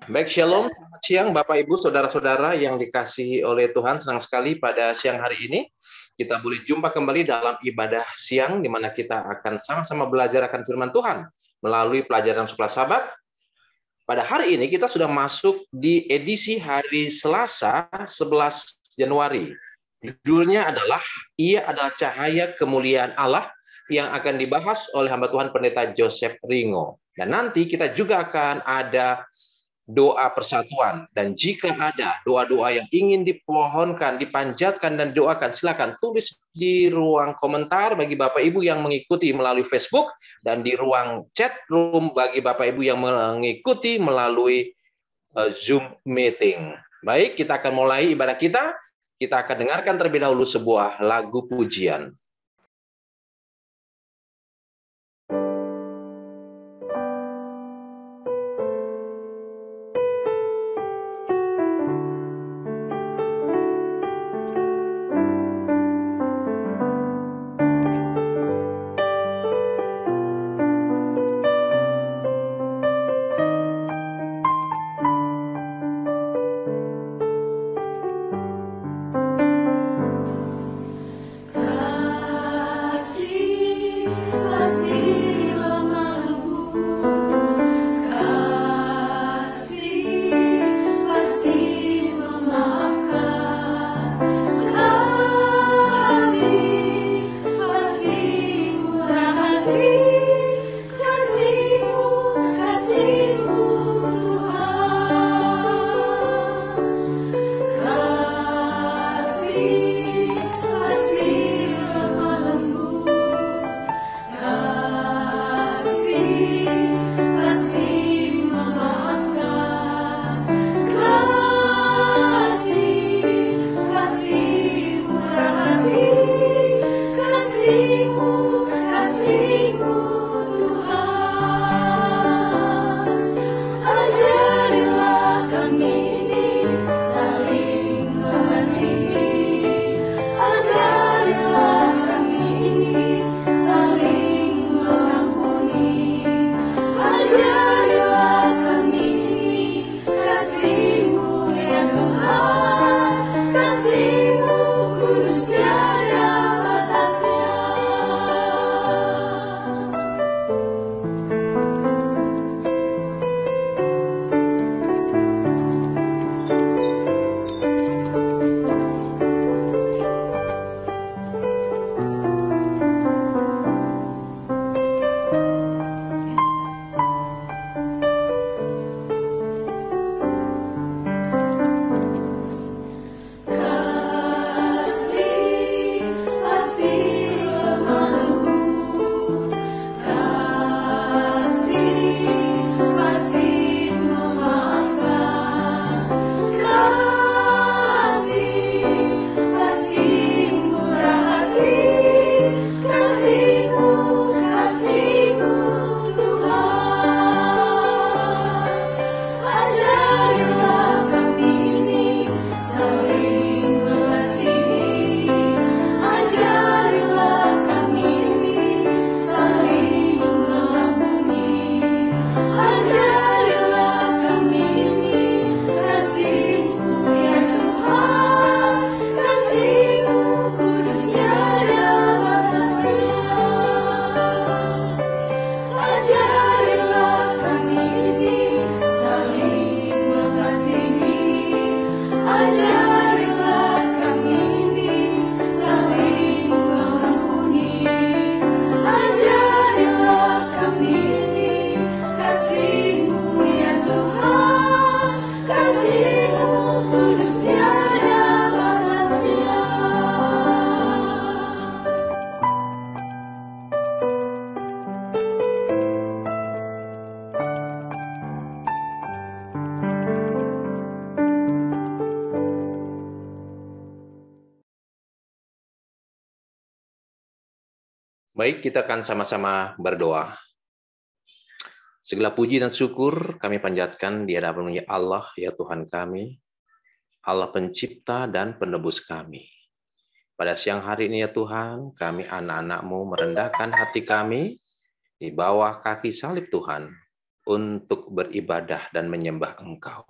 Baik, Shalom. Selamat siang Bapak Ibu, Saudara-saudara yang dikasihi oleh Tuhan. Senang sekali pada siang hari ini kita boleh jumpa kembali dalam ibadah siang, di mana kita akan sama-sama belajar akan firman Tuhan melalui pelajaran Sekolah Sabat. Pada hari ini kita sudah masuk di edisi hari Selasa 11 Januari. Judulnya adalah Ia adalah Cahaya Kemuliaan Allah, yang akan dibahas oleh hamba Tuhan Pendeta Joseph Ringo. Dan nanti kita juga akan ada doa persatuan. Dan jika ada doa-doa yang ingin dipohonkan, dipanjatkan, dan doakan, silakan tulis di ruang komentar bagi Bapak Ibu yang mengikuti melalui Facebook, dan di ruang chat room bagi Bapak Ibu yang mengikuti melalui Zoom meeting. Baik, kita akan mulai ibadah kita. Kita akan dengarkan terlebih dahulu sebuah lagu pujian. Baik, kita akan sama-sama berdoa. Segala puji dan syukur kami panjatkan di hadapan Allah, ya Tuhan kami, Allah pencipta dan penebus kami. Pada siang hari ini ya Tuhan, kami anak-anak-Mu merendahkan hati kami di bawah kaki salib Tuhan. untuk beribadah dan menyembah Engkau.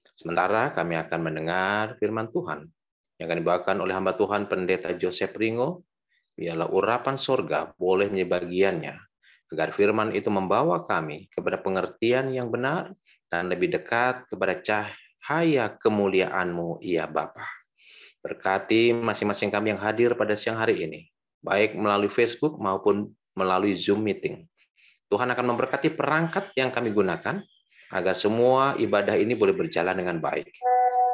Sementara kami akan mendengar firman Tuhan yang akan dibawakan oleh hamba Tuhan Pendeta Joseph Ringo. Biarlah urapan sorga boleh menjadi bagiannya, agar firman itu membawa kami kepada pengertian yang benar dan lebih dekat kepada cahaya kemuliaan-Mu, ya Bapa. Berkati masing-masing kami yang hadir pada siang hari ini, baik melalui Facebook maupun melalui Zoom meeting. Tuhan akan memberkati perangkat yang kami gunakan, agar semua ibadah ini boleh berjalan dengan baik.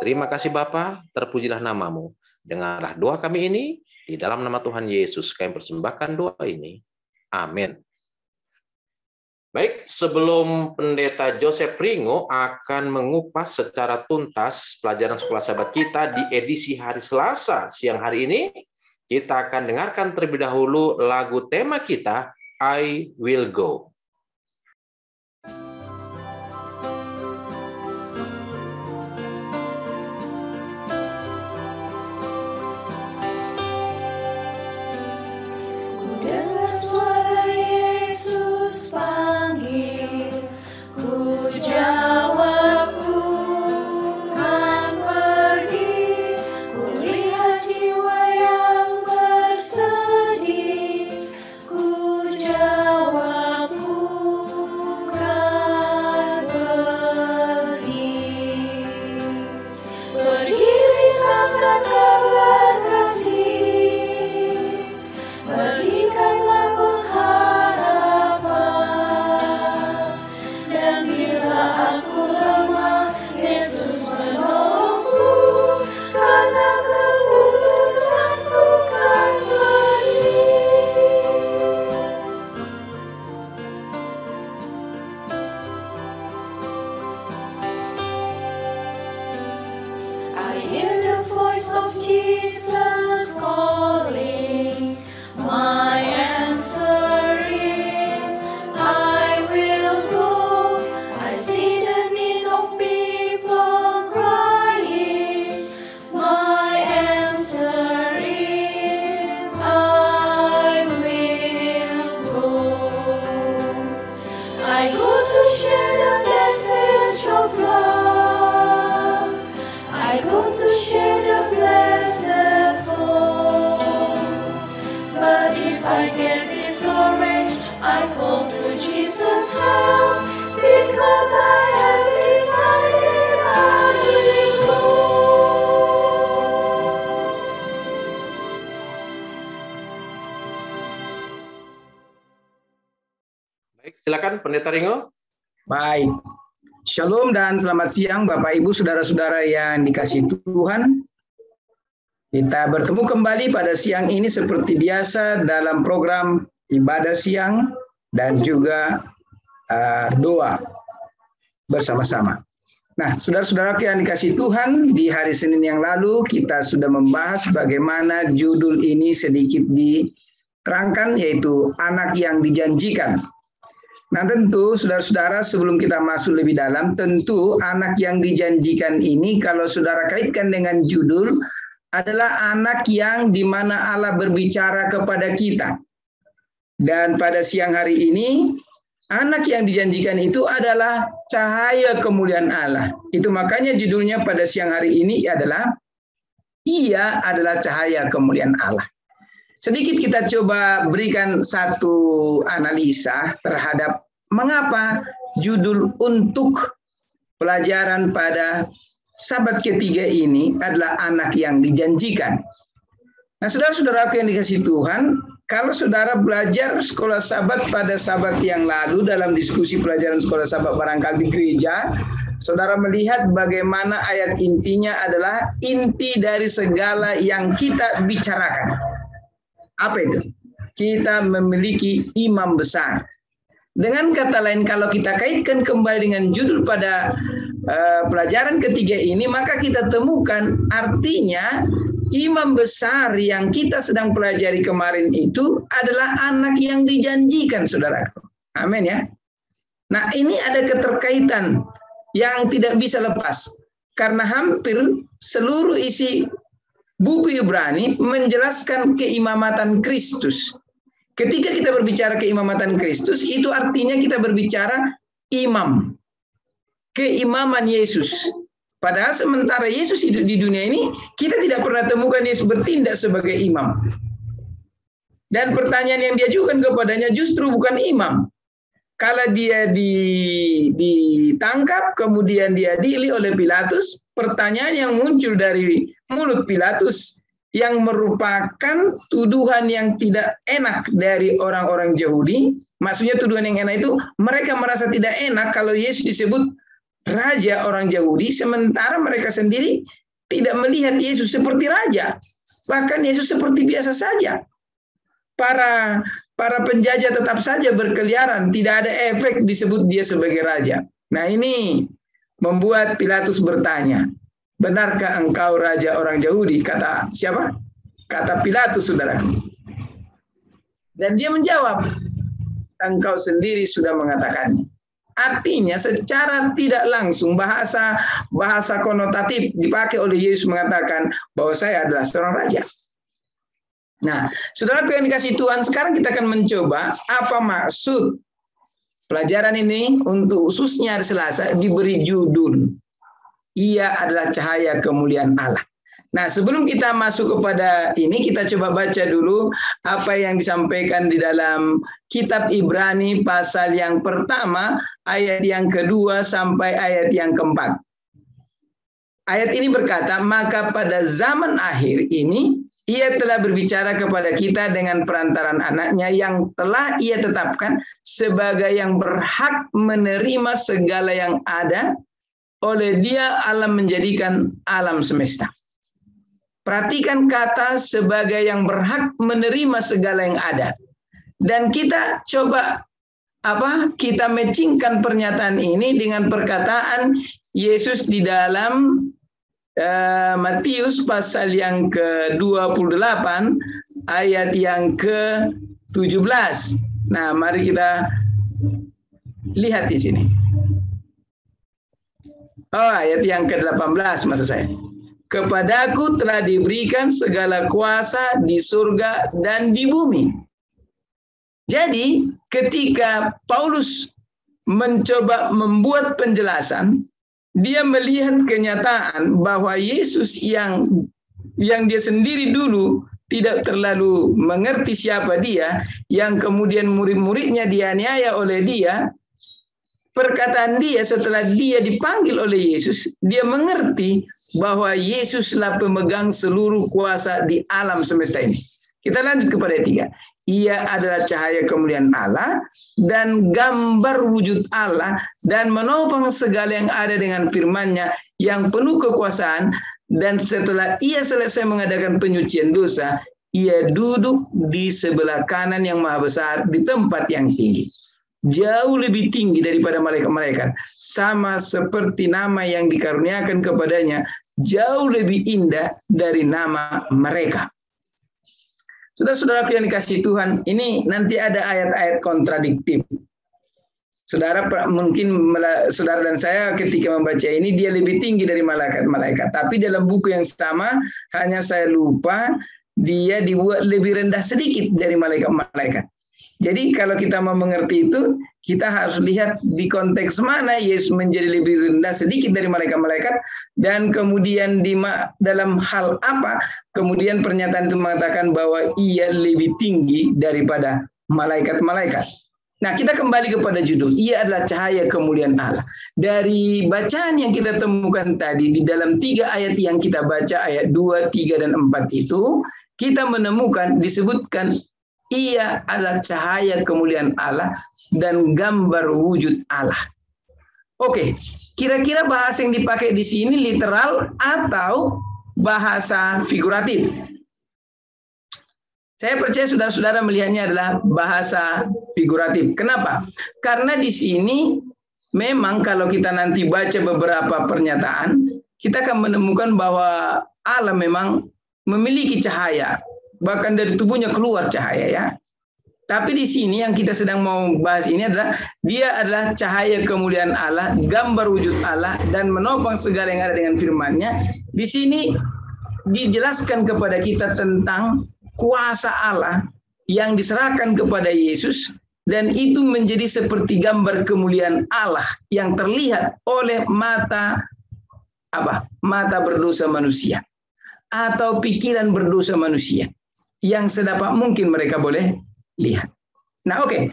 Terima kasih Bapa, terpujilah nama-Mu. Dengarlah doa kami ini, di dalam nama Tuhan Yesus kami persembahkan doa ini. Amin. Baik, sebelum Pendeta Joseph Ringo akan mengupas secara tuntas pelajaran sekolah sahabat kita di edisi hari Selasa siang hari ini, kita akan dengarkan terlebih dahulu lagu tema kita, I Will Go. Suara Yesus panggil, ku jawab ku kan pergi. Ku lihat jiwa yang bersedih, ku jawab ku kan pergi. Pergi tinggalkan kabar kasih, berikanlah pengharapan, dan bila aku lemah, Yesus menolongku, karena keputusanku kan pergi. I hear the voice of Jesus calling. My answer is, I will go. I see the need of people crying. My answer is, I will go. I go to share the message of love. I go to share the blessed hope. But if I get discouraged, I call to Jesus' help, because I have decided I will go. Baik, silakan Pendeta Ringo. Baik, Shalom dan selamat siang Bapak Ibu Saudara-saudara yang dikasihi Tuhan. Kita bertemu kembali pada siang ini seperti biasa dalam program ibadah siang dan juga doa bersama-sama. Nah, saudara-saudara yang dikasihi Tuhan, di hari Senin yang lalu kita sudah membahas bagaimana judul ini sedikit diterangkan, yaitu anak yang dijanjikan. Nah, tentu saudara-saudara, sebelum kita masuk lebih dalam, tentu anak yang dijanjikan ini kalau saudara kaitkan dengan judul adalah anak yang di mana Allah berbicara kepada kita. Dan pada siang hari ini, anak yang dijanjikan itu adalah cahaya kemuliaan Allah. Itu makanya judulnya pada siang hari ini adalah Ia adalah cahaya kemuliaan Allah. Sedikit kita coba berikan satu analisa terhadap mengapa judul untuk pelajaran pada Sabat ketiga ini adalah anak yang dijanjikan. Nah, saudara-saudara yang dikasihi Tuhan, kalau saudara belajar sekolah Sabat pada Sabat yang lalu dalam diskusi pelajaran sekolah Sabat barangkali di gereja, saudara melihat bagaimana ayat intinya adalah inti dari segala yang kita bicarakan. Apa itu? Kita memiliki imam besar. Dengan kata lain, kalau kita kaitkan kembali dengan judul pada pelajaran ketiga ini, maka kita temukan artinya imam besar yang kita sedang pelajari kemarin itu adalah anak yang dijanjikan, saudaraku. Amin ya. Nah, ini ada keterkaitan yang tidak bisa lepas. Karena hampir seluruh isi buku Ibrani menjelaskan keimamatan Kristus. Ketika kita berbicara keimamatan Kristus, itu artinya kita berbicara imam, keimaman Yesus. Padahal sementara Yesus hidup di dunia ini, kita tidak pernah temukan Yesus bertindak sebagai imam. Dan pertanyaan yang diajukan kepadanya justru bukan imam. Kalau dia ditangkap, kemudian diadili oleh Pilatus, pertanyaan yang muncul dari mulut Pilatus yang merupakan tuduhan yang tidak enak dari orang-orang Yahudi. Maksudnya tuduhan yang enak itu, mereka merasa tidak enak kalau Yesus disebut raja orang Yahudi, sementara mereka sendiri tidak melihat Yesus seperti raja. Bahkan Yesus seperti biasa saja. Para penjajah tetap saja berkeliaran, tidak ada efek disebut dia sebagai raja. Nah, ini membuat Pilatus bertanya, benarkah engkau raja orang Yahudi? Kata siapa? Kata Pilatus, saudaraku. Dan dia menjawab, engkau sendiri sudah mengatakannya. Artinya secara tidak langsung bahasa konotatif dipakai oleh Yesus mengatakan bahwa saya adalah seorang raja. Nah, saudaraku yang dikasihi Tuhan, sekarang kita akan mencoba apa maksud pelajaran ini untuk khususnya hari Selasa diberi judul, Ia adalah cahaya kemuliaan Allah. Nah, sebelum kita masuk kepada ini, kita coba baca dulu apa yang disampaikan di dalam kitab Ibrani pasal yang pertama, ayat yang kedua sampai ayat yang keempat. Ayat ini berkata, maka pada zaman akhir ini, Ia telah berbicara kepada kita dengan perantaran anaknya yang telah Ia tetapkan sebagai yang berhak menerima segala yang ada. Oleh Dia Allah menjadikan alam semesta. Perhatikan kata sebagai yang berhak menerima segala yang ada. Dan kita coba kita matchingkan pernyataan ini dengan perkataan Yesus di dalam Matius pasal yang ke-28 ayat yang ke-17. Nah, mari kita lihat di sini. Ayat yang ke-18 maksud saya. Kepadaku telah diberikan segala kuasa di surga dan di bumi. Jadi, ketika Paulus mencoba membuat penjelasan, dia melihat kenyataan bahwa Yesus yang dia sendiri dulu tidak terlalu mengerti siapa dia, yang kemudian murid-muridnya dianiaya oleh dia. Perkataan dia setelah dia dipanggil oleh Yesus, dia mengerti bahwa Yesuslah pemegang seluruh kuasa di alam semesta ini. Kita lanjut kepada 3. Ia adalah cahaya kemuliaan Allah dan gambar wujud Allah dan menopang segala yang ada dengan firman-Nya yang penuh kekuasaan. Dan setelah Ia selesai mengadakan penyucian dosa, Ia duduk di sebelah kanan yang maha besar di tempat yang tinggi. Jauh lebih tinggi daripada malaikat-malaikat. Sama seperti nama yang dikaruniakan kepadanya, jauh lebih indah dari nama mereka. Saudara-saudaraku yang dikasihi Tuhan, ini nanti ada ayat-ayat kontradiktif. Saudara mungkin saudara dan saya ketika membaca ini dia lebih tinggi dari malaikat-malaikat. Tapi dalam buku yang sama hanya saya lupa dia dibuat lebih rendah sedikit dari malaikat-malaikat. Jadi kalau kita mau mengerti itu, kita harus lihat di konteks mana Yesus menjadi lebih rendah sedikit dari malaikat-malaikat, dan kemudian dalam hal apa kemudian pernyataan itu mengatakan bahwa Ia lebih tinggi daripada malaikat-malaikat. Nah, kita kembali kepada judul, Ia adalah cahaya kemuliaan Allah. Dari bacaan yang kita temukan tadi di dalam 3 ayat yang kita baca, ayat 2, 3, dan 4 itu, kita menemukan disebutkan Ia adalah cahaya kemuliaan Allah dan gambar wujud Allah. Oke, kira-kira bahasa yang dipakai di sini literal atau bahasa figuratif? Saya percaya saudara-saudara melihatnya adalah bahasa figuratif. Kenapa? Karena di sini memang kalau kita nanti baca beberapa pernyataan, kita akan menemukan bahwa Allah memang memiliki cahaya. Bahkan dari tubuhnya keluar cahaya, ya. Tapi di sini yang kita sedang mau bahas ini adalah Dia adalah cahaya kemuliaan Allah, gambar wujud Allah, dan menopang segala yang ada dengan firman-Nya. Di sini dijelaskan kepada kita tentang kuasa Allah yang diserahkan kepada Yesus dan itu menjadi seperti gambar kemuliaan Allah yang terlihat oleh mata berdosa manusia atau pikiran berdosa manusia yang sedapat mungkin mereka boleh lihat. Nah, oke.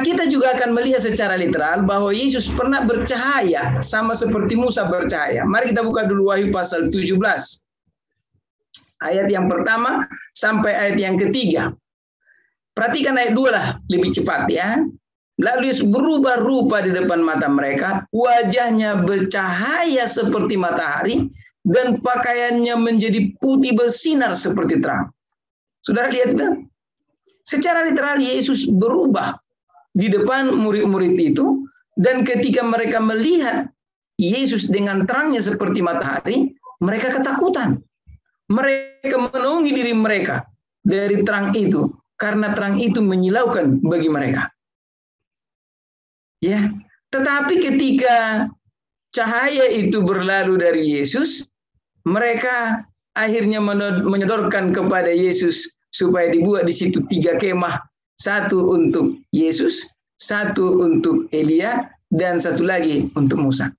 Kita juga akan melihat secara literal bahwa Yesus pernah bercahaya sama seperti Musa bercahaya. Mari kita buka dulu Wahyu pasal 17. Ayat yang pertama sampai ayat yang ketiga. Perhatikan ayat 2 lah, lebih cepat ya. Lalu Yesus berubah rupa di depan mata mereka, wajahnya bercahaya seperti matahari, dan pakaiannya menjadi putih bersinar seperti terang. Saudara lihat itu? Secara literal Yesus berubah di depan murid-murid itu, dan ketika mereka melihat Yesus dengan terangnya seperti matahari, mereka ketakutan. Mereka menaungi diri mereka dari terang itu, karena terang itu menyilaukan bagi mereka. Ya, tetapi ketika cahaya itu berlalu dari Yesus, mereka akhirnya menyodorkan kepada Yesus supaya dibuat di situ 3 kemah, 1 untuk Yesus, 1 untuk Elia, dan 1 lagi untuk Musa.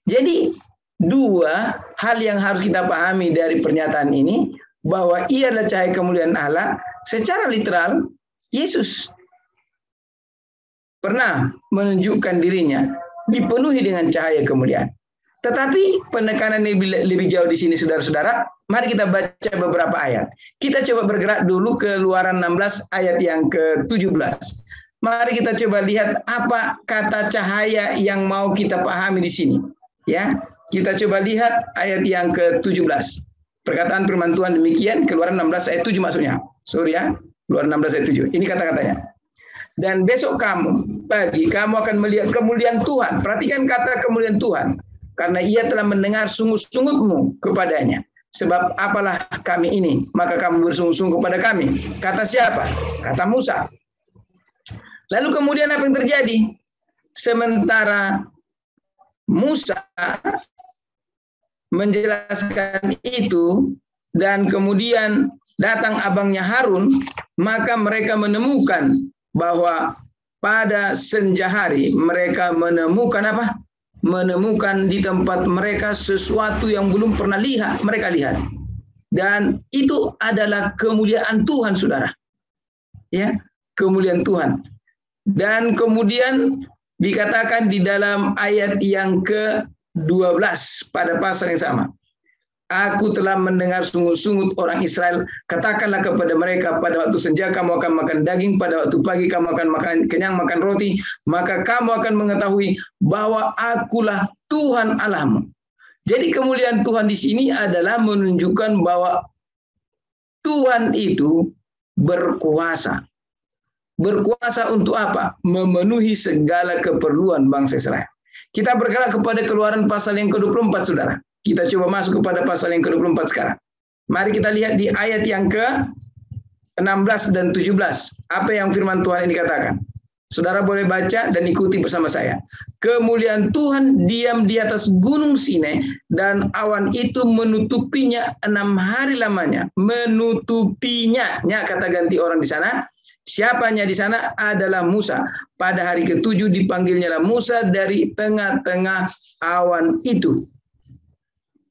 Jadi 2 hal yang harus kita pahami dari pernyataan ini, bahwa ia adalah cahaya kemuliaan Allah. Secara literal, Yesus pernah menunjukkan dirinya dipenuhi dengan cahaya kemuliaan. Tetapi penekanan lebih jauh di sini, saudara-saudara. Mari kita baca beberapa ayat. Kita coba bergerak dulu ke Keluaran 16 ayat yang ke-17. Mari kita coba lihat apa kata cahaya yang mau kita pahami di sini. Ya, kita coba lihat ayat yang ke-17. Perkataan firman Tuhan demikian, Keluaran 16 ayat 7 maksudnya. Sorry ya, Keluaran 16 ayat 7. Ini kata-katanya. Dan besok pagi kamu akan melihat kemuliaan Tuhan. Perhatikan kata kemuliaan Tuhan. Karena ia telah mendengar sungut-sungutmu kepadanya. Sebab apalah kami ini, maka kamu bersungut-sungut kepada kami. Kata siapa? Kata Musa. Lalu kemudian apa yang terjadi? Sementara Musa menjelaskan itu, dan kemudian datang abangnya Harun, maka mereka menemukan bahwa pada senja hari mereka menemukan apa? Menemukan di tempat mereka sesuatu yang belum pernah mereka lihat. Dan itu adalah kemuliaan Tuhan, saudara. Ya, kemuliaan Tuhan. Dan kemudian dikatakan di dalam ayat yang ke-12 pada pasal yang sama. Aku telah mendengar sungut-sungut orang Israel. Katakanlah kepada mereka, pada waktu senja kamu akan makan daging, pada waktu pagi kamu akan makan kenyang makan roti, maka kamu akan mengetahui bahwa akulah Tuhan Allahmu. Jadi kemuliaan Tuhan di sini adalah menunjukkan bahwa Tuhan itu berkuasa. Berkuasa untuk apa? Memenuhi segala keperluan bangsa Israel. Kita bergerak kepada Keluaran pasal yang ke-24, saudara. Kita coba masuk kepada pasal yang ke-24 sekarang. Mari kita lihat di ayat yang ke-16 dan 17. Apa yang firman Tuhan ini katakan? Saudara boleh baca dan ikuti bersama saya. Kemuliaan Tuhan diam di atas gunung Sinai, dan awan itu menutupinya 6 hari lamanya. Menutupinya. Kata ganti orang di sana. Siapanya di sana adalah Musa. Pada hari ke-7 dipanggilnya Musa dari tengah-tengah awan itu.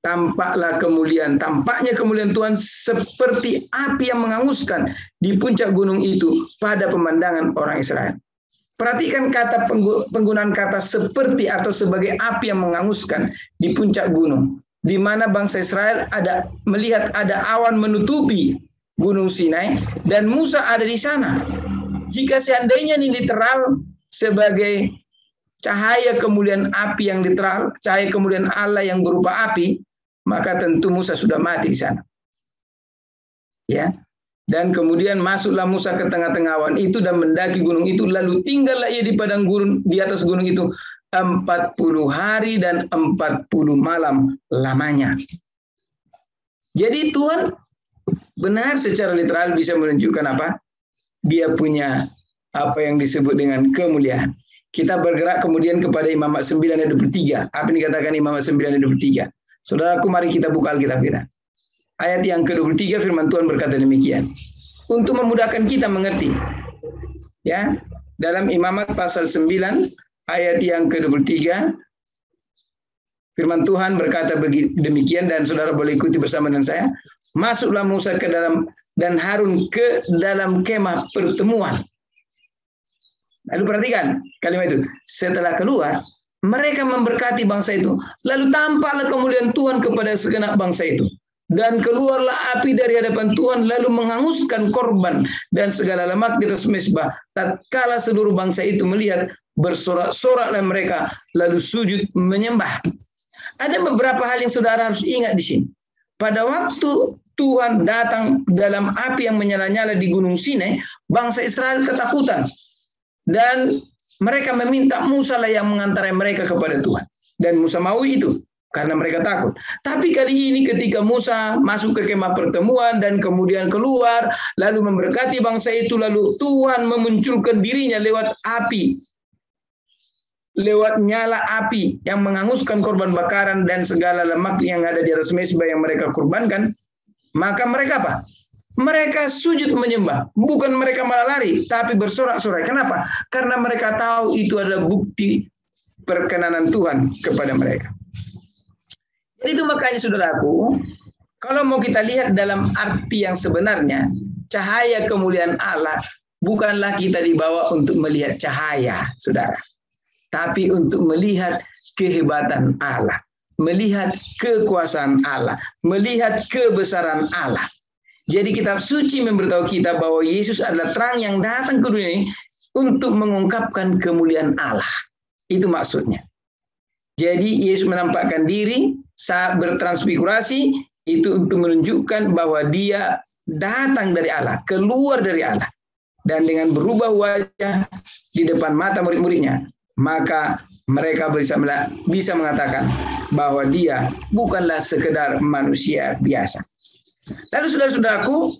Tampaknya kemuliaan Tuhan seperti api yang menghanguskan di puncak gunung itu pada pemandangan orang Israel. Perhatikan kata penggunaan kata seperti atau sebagai api yang menghanguskan di puncak gunung, di mana bangsa Israel melihat ada awan menutupi gunung Sinai dan Musa ada di sana. Jika seandainya ini literal sebagai cahaya kemuliaan api yang literal, cahaya kemuliaan Allah yang berupa api, maka tentu Musa sudah mati di sana. Ya. Dan kemudian masuklah Musa ke tengah-tengah awan itu dan mendaki gunung itu, lalu tinggallah ia di padang gurun di atas gunung itu 40 hari dan 40 malam lamanya. Jadi Tuhan benar secara literal bisa menunjukkan apa? Dia punya apa yang disebut dengan kemuliaan. Kita bergerak kemudian kepada Imamat 9 ayat 23. Apa yang dikatakan Imamat 9 ayat 23? Saudaraku, mari kita buka Alkitab kita. Ayat yang ke-23 firman Tuhan berkata demikian. Untuk memudahkan kita mengerti, Ya, dalam Imamat pasal 9 ayat yang ke-23 firman Tuhan berkata demikian, dan saudara boleh ikuti bersama dengan saya. Masuklah Musa ke dalam dan Harun ke dalam kemah pertemuan. Lalu perhatikan kalimat itu. Setelah keluar, mereka memberkati bangsa itu. Lalu tampaklah kemuliaan Tuhan kepada segenap bangsa itu. Dan keluarlah api dari hadapan Tuhan, lalu menghanguskan korban dan segala lemak di atas mezbah. Tatkala seluruh bangsa itu melihat, bersorak-soraklah mereka, lalu sujud menyembah. Ada beberapa hal yang saudara harus ingat di sini. Pada waktu Tuhan datang dalam api yang menyala-nyala di Gunung Sinai, bangsa Israel ketakutan. Dan mereka meminta Musa lah yang mengantarai mereka kepada Tuhan. Dan Musa mau itu, karena mereka takut. Tapi kali ini ketika Musa masuk ke kemah pertemuan dan kemudian keluar, lalu memberkati bangsa itu, lalu Tuhan memunculkan dirinya lewat api. Lewat nyala api yang menghanguskan korban bakaran dan segala lemak yang ada di atas mezbah yang mereka kurbankan. Maka mereka apa? Mereka sujud menyembah. Bukan mereka malah lari, tapi bersorak-sorai. Kenapa? Karena mereka tahu itu adalah bukti perkenanan Tuhan kepada mereka. Jadi itu makanya saudaraku, kalau mau kita lihat dalam arti yang sebenarnya, cahaya kemuliaan Allah bukanlah kita dibawa untuk melihat cahaya, saudara. Tapi untuk melihat kehebatan Allah, melihat kekuasaan Allah, melihat kebesaran Allah. Jadi kitab suci memberitahu kita bahwa Yesus adalah terang yang datang ke dunia ini untuk mengungkapkan kemuliaan Allah. Itu maksudnya. Jadi Yesus menampakkan diri saat bertransfigurasi itu untuk menunjukkan bahwa dia datang dari Allah, keluar dari Allah. Dan dengan berubah wajah di depan mata murid-muridnya, maka mereka bisa mengatakan bahwa dia bukanlah sekedar manusia biasa. Lalu saudara-saudaraku,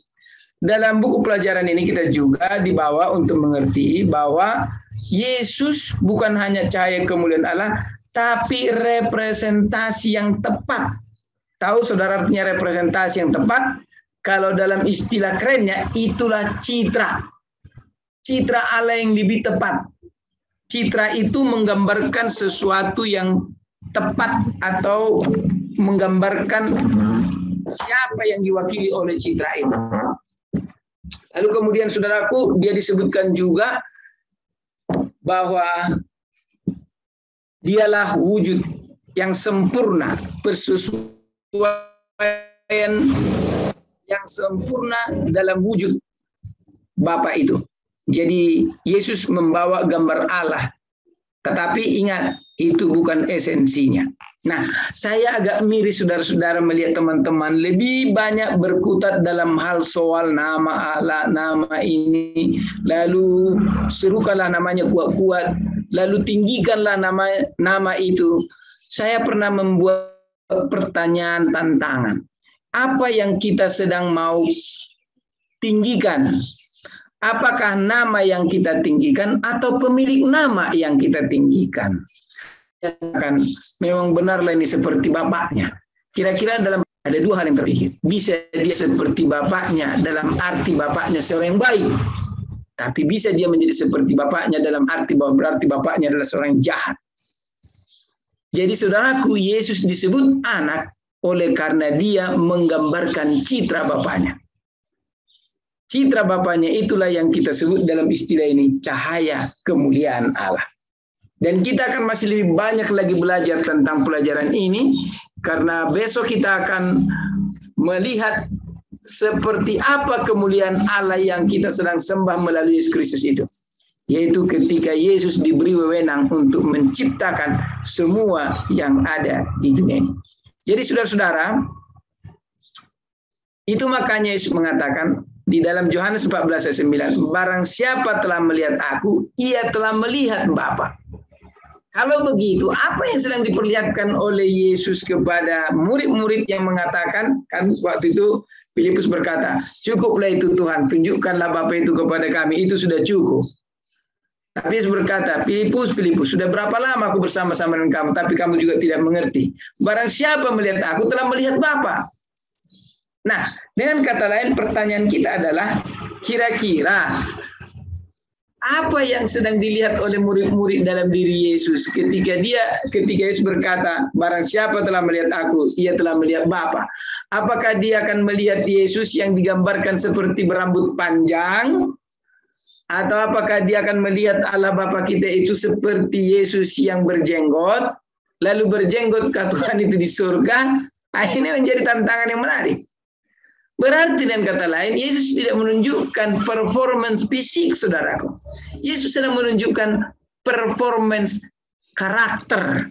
dalam buku pelajaran ini kita juga dibawa untuk mengerti bahwa Yesus bukan hanya cahaya kemuliaan Allah, tapi representasi yang tepat. Tahu saudara artinya representasi yang tepat? Kalau dalam istilah kerennya, itulah citra. Citra Allah yang lebih tepat. Citra itu menggambarkan sesuatu yang tepat atau menggambarkan siapa yang diwakili oleh citra itu. Lalu kemudian saudaraku, dia disebutkan juga bahwa dialah wujud yang sempurna, persesuaian yang sempurna dalam wujud Bapa itu. Jadi Yesus membawa gambar Allah. Tetapi ingat, itu bukan esensinya. Nah, saya agak miris saudara-saudara melihat teman-teman lebih banyak berkutat dalam hal soal nama Allah, nama ini. Lalu serukanlah namanya kuat-kuat. Lalu tinggikanlah nama itu. Saya pernah membuat pertanyaan tantangan. Apa yang kita sedang mau tinggikan? Apakah nama yang kita tinggikan atau pemilik nama yang kita tinggikan? Kan memang benarlah ini seperti bapaknya. Kira-kira dalam ada dua hal yang terpikir. Bisa dia seperti bapaknya dalam arti bapaknya seorang yang baik. Tapi bisa dia menjadi seperti bapaknya dalam arti bahwa berarti bapaknya adalah seorang yang jahat. Jadi saudaraku, Yesus disebut anak oleh karena dia menggambarkan citra bapaknya. Citra bapaknya itulah yang kita sebut dalam istilah ini cahaya kemuliaan Allah. Dan kita akan masih lebih banyak lagi belajar tentang pelajaran ini karena besok kita akan melihat seperti apa kemuliaan Allah yang kita sedang sembah melalui Yesus Kristus itu. Yaitu ketika Yesus diberi wewenang untuk menciptakan semua yang ada di dunia ini. Jadi saudara-saudara, itu makanya Yesus mengatakan di dalam Yohanes 14 ayat 9, barang siapa telah melihat aku, ia telah melihat Bapa. Kalau begitu, apa yang sedang diperlihatkan oleh Yesus kepada murid-murid yang mengatakan, kan waktu itu Filipus berkata, cukuplah itu Tuhan, tunjukkanlah Bapa itu kepada kami, itu sudah cukup. Tapi Yesus berkata, Filipus, sudah berapa lama aku bersama-sama dengan kamu, tapi kamu juga tidak mengerti. Barang siapa melihat aku telah melihat Bapa. Nah, dengan kata lain pertanyaan kita adalah, kira-kira Apa yang sedang dilihat oleh murid-murid dalam diri Yesus ketika Yesus berkata, barang siapa telah melihat aku, ia telah melihat Bapa. Apakah dia akan melihat Yesus yang digambarkan seperti berambut panjang? Atau apakah dia akan melihat Allah Bapa kita itu seperti Yesus yang berjenggot? Lalu berjenggotkah Tuhan itu di surga? Ini menjadi tantangan yang menarik. Berarti dengan kata lain, Yesus tidak menunjukkan performance fisik, saudaraku. Yesus sedang menunjukkan performance karakter.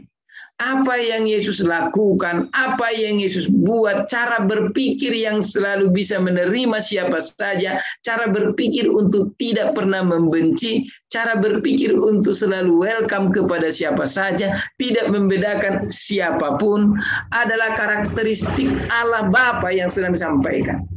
Apa yang Yesus lakukan, apa yang Yesus buat, cara berpikir yang selalu bisa menerima siapa saja, cara berpikir untuk tidak pernah membenci, cara berpikir untuk selalu welcome kepada siapa saja, tidak membedakan siapapun, adalah karakteristik Allah Bapa yang sedang disampaikan.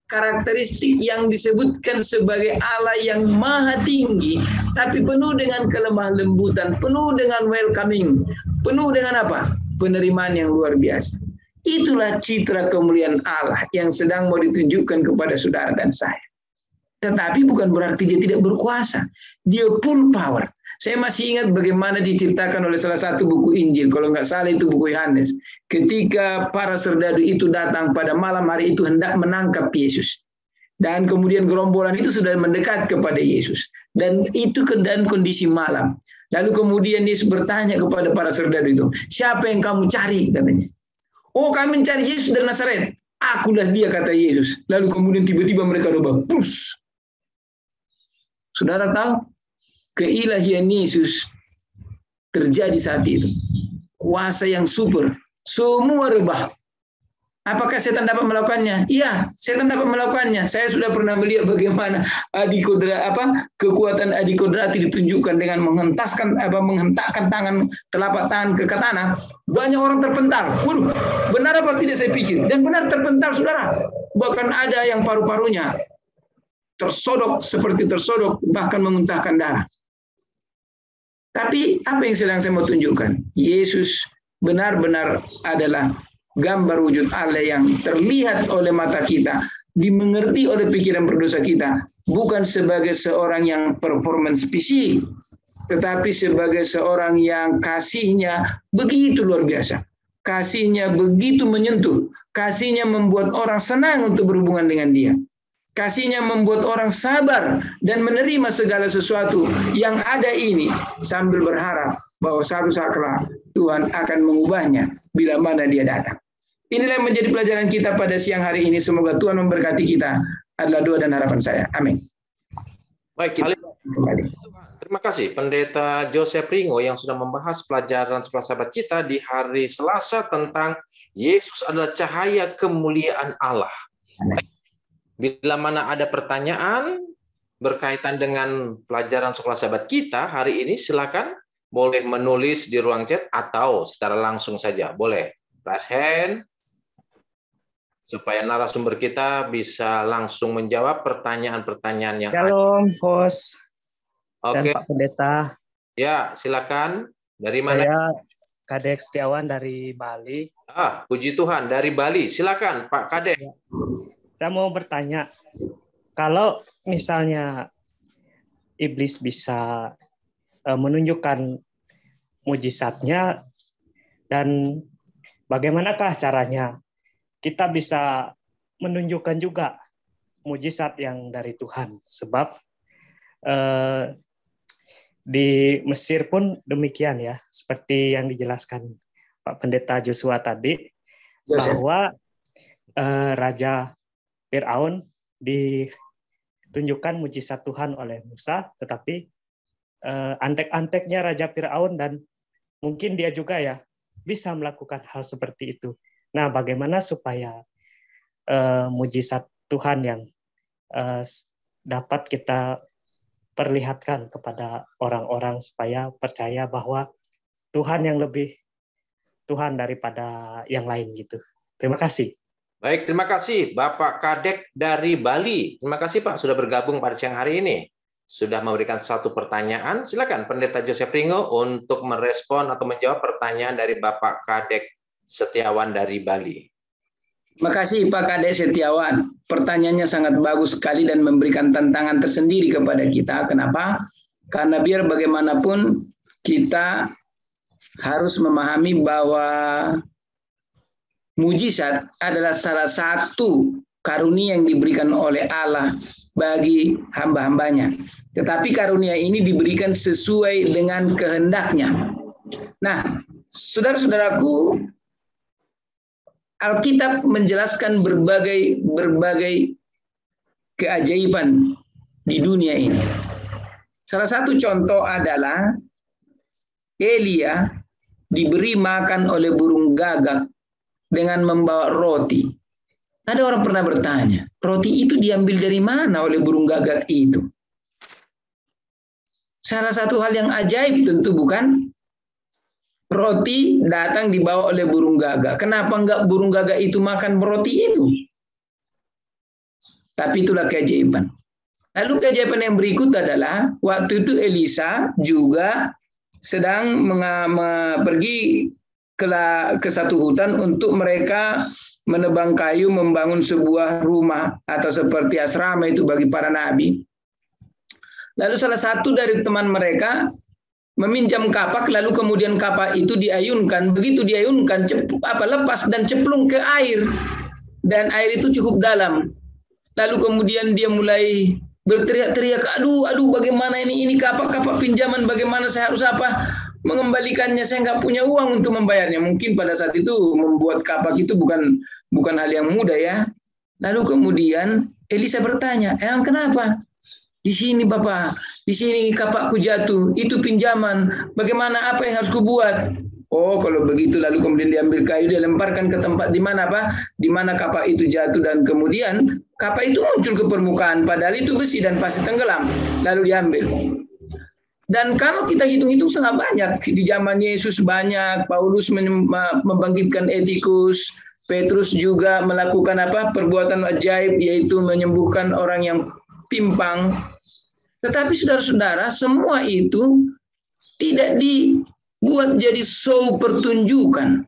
Karakteristik yang disebutkan sebagai Allah yang maha tinggi, tapi penuh dengan kelemah lembutan, penuh dengan welcoming, penuh dengan apa? Penerimaan yang luar biasa. Itulah citra kemuliaan Allah yang sedang mau ditunjukkan kepada saudara dan saya. Tetapi bukan berarti dia tidak berkuasa. Dia full power. Saya masih ingat bagaimana diceritakan oleh salah satu buku Injil, kalau nggak salah itu buku Yohanes, ketika para serdadu itu datang pada malam hari itu hendak menangkap Yesus. Dan kemudian gerombolan itu sudah mendekat kepada Yesus. Dan itu keadaan kondisi malam. Lalu kemudian Yesus bertanya kepada para serdadu itu, siapa yang kamu cari? Katanya. Oh, kami mencari Yesus dari Nazaret. Akulah dia, kata Yesus. Lalu kemudian tiba-tiba mereka berubah. Pus. Saudara tahu? Keilahian Yesus terjadi saat itu. Kuasa yang super. Semua rubah. Apakah setan dapat melakukannya? Iya, setan dapat melakukannya. Saya sudah pernah melihat bagaimana kekuatan adikodrati ditunjukkan dengan menghentakkan telapak tangan ke tanah. Banyak orang terpental. Waduh, benar apa tidak saya pikir? Dan benar terpental, saudara. Bahkan ada yang paru-parunya tersodok, bahkan memuntahkan darah. Tapi apa yang sedang saya mau tunjukkan? Yesus benar-benar adalah gambar wujud Allah yang terlihat oleh mata kita, dimengerti oleh pikiran berdosa kita, bukan sebagai seorang yang performance fisik, tetapi sebagai seorang yang kasihnya begitu luar biasa. Kasihnya begitu menyentuh, kasihnya membuat orang senang untuk berhubungan dengan dia. Kasihnya membuat orang sabar dan menerima segala sesuatu yang ada ini sambil berharap bahwa satu saat kelak Tuhan akan mengubahnya bila mana dia datang. Inilah yang menjadi pelajaran kita pada siang hari ini. Semoga Tuhan memberkati kita. Adalah doa dan harapan saya. Amin. Baik, terima kasih Pendeta Joseph Ringo yang sudah membahas pelajaran sebelah sahabat kita di hari Selasa tentang Yesus adalah cahaya kemuliaan Allah. Baik. Bila mana ada pertanyaan berkaitan dengan pelajaran sekolah sahabat kita hari ini, silakan boleh menulis di ruang chat atau secara langsung saja. Boleh raise hand supaya narasumber kita bisa langsung menjawab pertanyaan-pertanyaan yang Shalom, host. Oke. Dan Pak Pendeta. Ya, silakan. Dari mana? Saya Kadek Setiawan dari Bali. Puji Tuhan, dari Bali. Silakan, Pak Kadek. Ya. Saya mau bertanya, kalau misalnya iblis bisa menunjukkan mujizatnya, dan bagaimanakah caranya kita bisa menunjukkan juga mujizat yang dari Tuhan? Sebab di Mesir pun demikian ya, seperti yang dijelaskan Pak Pendeta Joshua tadi, bahwa Raja Fir'aun ditunjukkan mujizat Tuhan oleh Musa, tetapi antek-anteknya Raja Fir'aun dan mungkin dia juga ya bisa melakukan hal seperti itu. Nah, bagaimana supaya mujizat Tuhan yang dapat kita perlihatkan kepada orang-orang supaya percaya bahwa Tuhan yang lebih Tuhan daripada yang lain gitu. Terima kasih. Baik, terima kasih Bapak Kadek dari Bali. Terima kasih Pak sudah bergabung pada siang hari ini. Sudah memberikan satu pertanyaan. Silakan Pendeta Joseph Ringo untuk merespon atau menjawab pertanyaan dari Bapak Kadek Setiawan dari Bali. Makasih Pak Kadek Setiawan. Pertanyaannya sangat bagus sekali dan memberikan tantangan tersendiri kepada kita. Kenapa? Karena biar bagaimanapun kita harus memahami bahwa mujizat adalah salah satu karunia yang diberikan oleh Allah bagi hamba-hambanya. Tetapi karunia ini diberikan sesuai dengan kehendaknya. Nah, saudara-saudaraku, Alkitab menjelaskan berbagai keajaiban di dunia ini. Salah satu contoh adalah Elia diberi makan oleh burung gagak dengan membawa roti. Ada orang pernah bertanya, roti itu diambil dari mana oleh burung gagak itu? Salah satu hal yang ajaib tentu bukan? Roti datang dibawa oleh burung gagak. Kenapa enggak burung gagak itu makan roti itu? Tapi itulah keajaiban. Lalu keajaiban yang berikut adalah waktu itu Elisa juga sedang pergi ke satu hutan untuk mereka menebang kayu, membangun sebuah rumah atau seperti asrama itu bagi para nabi. Lalu salah satu dari teman mereka meminjam kapak, lalu kemudian kapak itu diayunkan. Begitu diayunkan, lepas dan cemplung ke air. Dan air itu cukup dalam. Lalu kemudian dia mulai berteriak-teriak, aduh, bagaimana ini kapak-kapak pinjaman, bagaimana saya harus mengembalikannya, saya nggak punya uang untuk membayarnya. Mungkin pada saat itu membuat kapak itu bukan hal yang mudah ya. Lalu kemudian Elisa bertanya, kenapa? Di sini Bapak, di sini kapakku jatuh, itu pinjaman. Bagaimana, apa yang harus kubuat? Oh, kalau begitu lalu kemudian diambil kayu, dilemparkan ke tempat di mana kapak itu jatuh dan kemudian kapak itu muncul ke permukaan. Padahal itu besi dan pasti tenggelam. Lalu diambil. Dan kalau kita hitung-hitung sangat banyak di zaman Yesus banyak. Paulus membangkitkan Etikus, Petrus juga melakukan perbuatan ajaib yaitu menyembuhkan orang yang timpang. Tetapi saudara-saudara, semua itu tidak dibuat jadi show pertunjukan.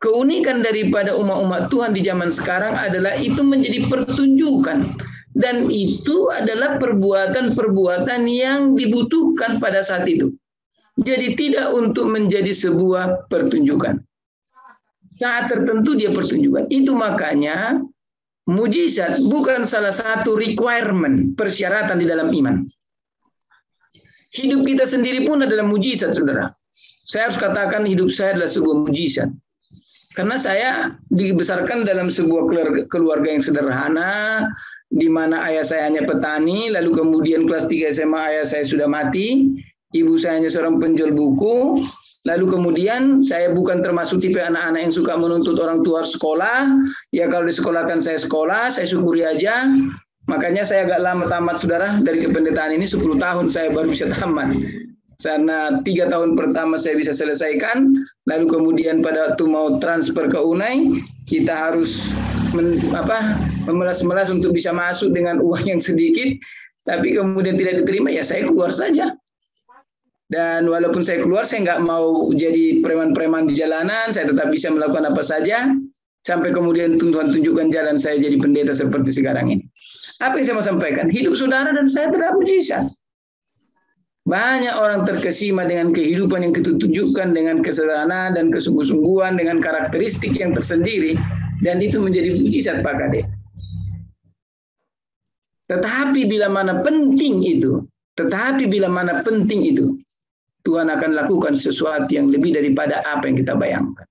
Keunikan daripada umat-umat Tuhan di zaman sekarang adalah itu menjadi pertunjukan. Dan itu adalah perbuatan-perbuatan yang dibutuhkan pada saat itu. Jadi tidak untuk menjadi sebuah pertunjukan. Saat tertentu dia pertunjukan. Itu makanya mujizat bukan salah satu requirement, persyaratan di dalam iman. Hidup kita sendiri pun adalah mujizat, saudara. Saya harus katakan hidup saya adalah sebuah mujizat. Karena saya dibesarkan dalam sebuah keluarga yang sederhana, di mana ayah saya hanya petani, lalu kemudian kelas 3 SMA ayah saya sudah mati, ibu saya hanya seorang penjual buku, lalu kemudian saya bukan termasuk tipe anak-anak yang suka menuntut orang tua sekolah, ya kalau disekolahkan saya sekolah, saya syukuri aja. Makanya saya agak lama tamat, saudara, dari kependetaan ini 10 tahun saya baru bisa tamat. Karena 3 tahun pertama saya bisa selesaikan, lalu kemudian pada waktu mau transfer ke UNAI, kita harus memelas-melas untuk bisa masuk dengan uang yang sedikit, tapi kemudian tidak diterima, ya saya keluar saja. Dan walaupun saya keluar, saya nggak mau jadi preman-preman di jalanan, saya tetap bisa melakukan apa saja, sampai kemudian Tuhan tunjukkan jalan saya jadi pendeta seperti sekarang ini. Apa yang saya mau sampaikan? Hidup saudara dan saya adalah mujizat. Banyak orang terkesima dengan kehidupan yang kita tunjukkan dengan kesederhanaan dan kesungguh-sungguhan, dengan karakteristik yang tersendiri, dan itu menjadi mujizat, Pak Kadek. Tetapi bila mana penting itu, Tuhan akan lakukan sesuatu yang lebih daripada apa yang kita bayangkan.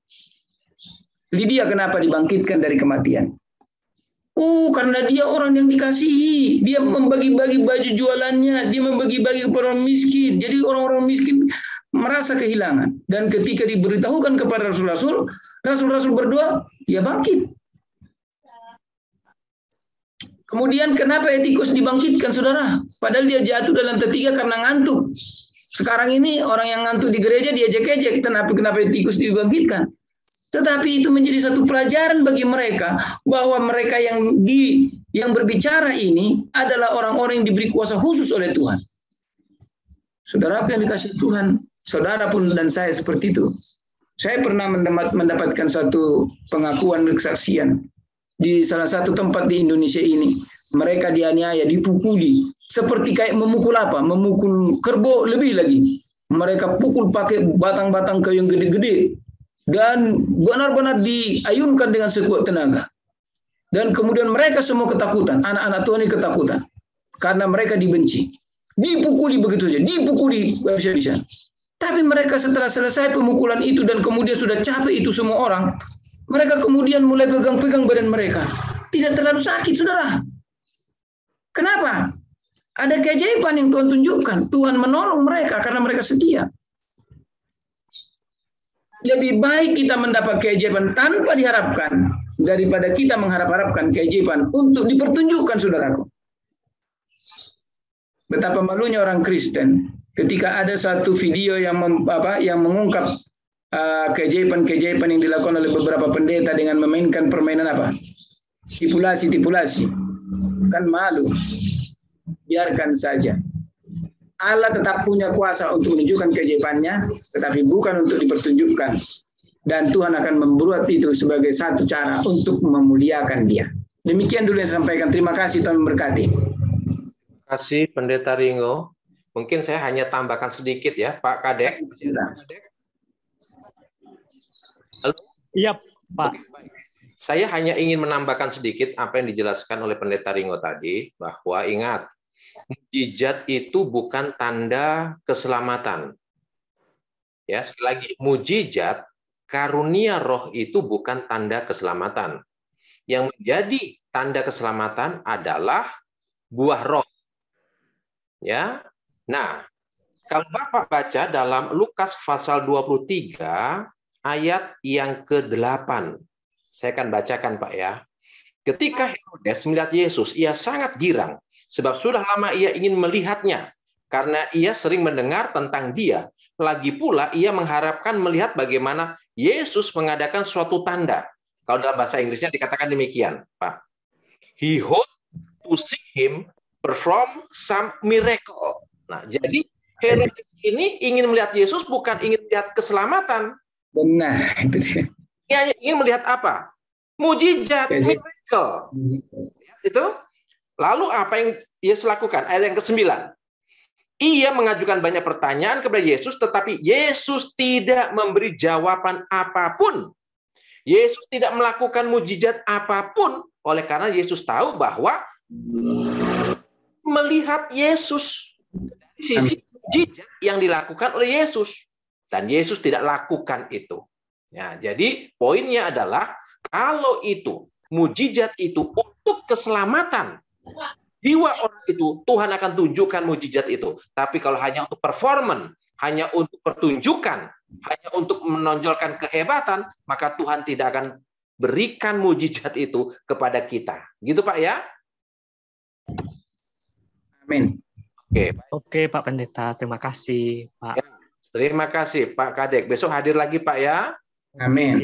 Lydia kenapa dibangkitkan dari kematian? Karena dia orang yang dikasihi. Dia membagi-bagi baju jualannya. Dia membagi-bagi kepada orang miskin. Jadi orang-orang miskin merasa kehilangan. Dan ketika diberitahukan kepada rasul-rasul, rasul-rasul berdoa, dia bangkit. Kemudian kenapa Etikus dibangkitkan, saudara? Padahal dia jatuh dalam ketiga karena ngantuk. Sekarang ini orang yang ngantuk di gereja dia ejek-ejek. Kenapa Etikus dibangkitkan? Tetapi itu menjadi satu pelajaran bagi mereka bahwa mereka yang berbicara ini adalah orang-orang yang diberi kuasa khusus oleh Tuhan. Saudara yang dikasih Tuhan, saudara pun dan saya seperti itu. Saya pernah mendapatkan satu pengakuan dan kesaksian di salah satu tempat di Indonesia ini. Mereka dianiaya, dipukuli. Seperti kayak memukul apa? Memukul kerbau lebih lagi. Mereka pukul pakai batang-batang kayu yang gede-gede. Dan benar-benar diayunkan dengan sekuat tenaga. Dan kemudian mereka semua ketakutan. Anak-anak Tuhan ini ketakutan. Karena mereka dibenci. Dipukuli begitu saja. Dipukuli bisa-bisa. Tapi mereka setelah selesai pemukulan itu dan kemudian sudah capek itu semua orang. Mereka kemudian mulai pegang-pegang badan mereka. Tidak terlalu sakit, saudara. Kenapa? Ada keajaiban yang Tuhan tunjukkan. Tuhan menolong mereka karena mereka setia. Lebih baik kita mendapat keajaiban tanpa diharapkan daripada kita mengharap-harapkan keajaiban untuk dipertunjukkan, saudaraku. Betapa malunya orang Kristen ketika ada satu video yang mengungkap keajaiban-keajaiban yang dilakukan oleh beberapa pendeta dengan memainkan permainan apa? Tipulasi. Kan malu. Biarkan saja. Allah tetap punya kuasa untuk menunjukkan keajaibannya, tetapi bukan untuk dipertunjukkan. Dan Tuhan akan membuat itu sebagai satu cara untuk memuliakan Dia. Demikian dulu yang saya sampaikan. Terima kasih, Tuhan memberkati. Terima kasih Pendeta Ringo. Mungkin saya hanya tambahkan sedikit ya, Pak Kadek. Halo? Iya, Pak. Oke, baik. Saya hanya ingin menambahkan sedikit apa yang dijelaskan oleh Pendeta Ringo tadi, bahwa ingat, mujizat itu bukan tanda keselamatan. Ya, sekali lagi, mujizat, karunia roh itu bukan tanda keselamatan. Yang menjadi tanda keselamatan adalah buah roh. Ya. Nah, kalau Bapak baca dalam Lukas pasal 23 ayat yang ke-8. Saya akan bacakan, Pak ya. Ketika Herodes melihat Yesus, ia sangat girang sebab sudah lama ia ingin melihatnya karena ia sering mendengar tentang Dia. Lagi pula ia mengharapkan melihat bagaimana Yesus mengadakan suatu tanda. Kalau dalam bahasa Inggrisnya dikatakan demikian, Pak. He hoped to see him perform some miracle. Nah, jadi Herodes ini ingin melihat Yesus, bukan ingin melihat keselamatan. Benar, itu dia. Ia ingin melihat apa? Mujizat, miracle. Itu. Lalu apa yang Yesus lakukan? Ayat yang ke-9. Ia mengajukan banyak pertanyaan kepada Yesus, tetapi Yesus tidak memberi jawaban apapun. Yesus tidak melakukan mujizat apapun, oleh karena Yesus tahu bahwa melihat Yesus dari sisi mujizat yang dilakukan oleh Yesus. Dan Yesus tidak lakukan itu. Ya, jadi poinnya adalah kalau itu mujizat itu untuk keselamatan jiwa orang itu, Tuhan akan tunjukkan mujizat itu. Tapi kalau hanya untuk performan, hanya untuk pertunjukan, hanya untuk menonjolkan kehebatan, maka Tuhan tidak akan berikan mujizat itu kepada kita. Gitu Pak ya? Amin. Oke Pak Pendeta, terima kasih Pak. Ya, terima kasih Pak Kadek. Besok hadir lagi Pak ya. Amin.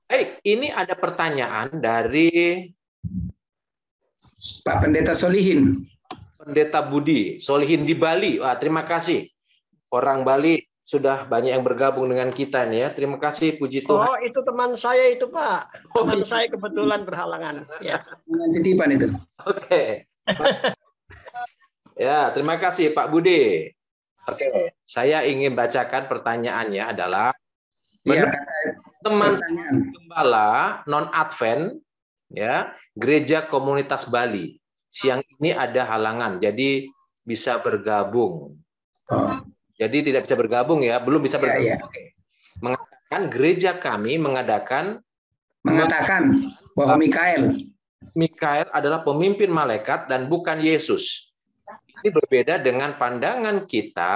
Baik, ini ada pertanyaan dari Pak Pendeta Solihin. Pendeta Budi Solihin di Bali. Wah, terima kasih. Orang Bali sudah banyak yang bergabung dengan kita nih ya. Terima kasih, puji Tuhan. Oh, itu teman saya itu, Pak. Teman saya kebetulan berhalangan. Ya. Dengan titipan itu. Oke. Ya, terima kasih Pak Budi. Oke, saya ingin bacakan pertanyaannya adalah menurut teman gembala non-Advent ya, Gereja Komunitas Bali. Siang ini ada halangan, jadi bisa bergabung. Jadi tidak bisa bergabung ya, belum bisa bergabung. Ya. Oke. Mengatakan gereja kami mengatakan bahwa Mikael adalah pemimpin malaikat dan bukan Yesus. Ini berbeda dengan pandangan kita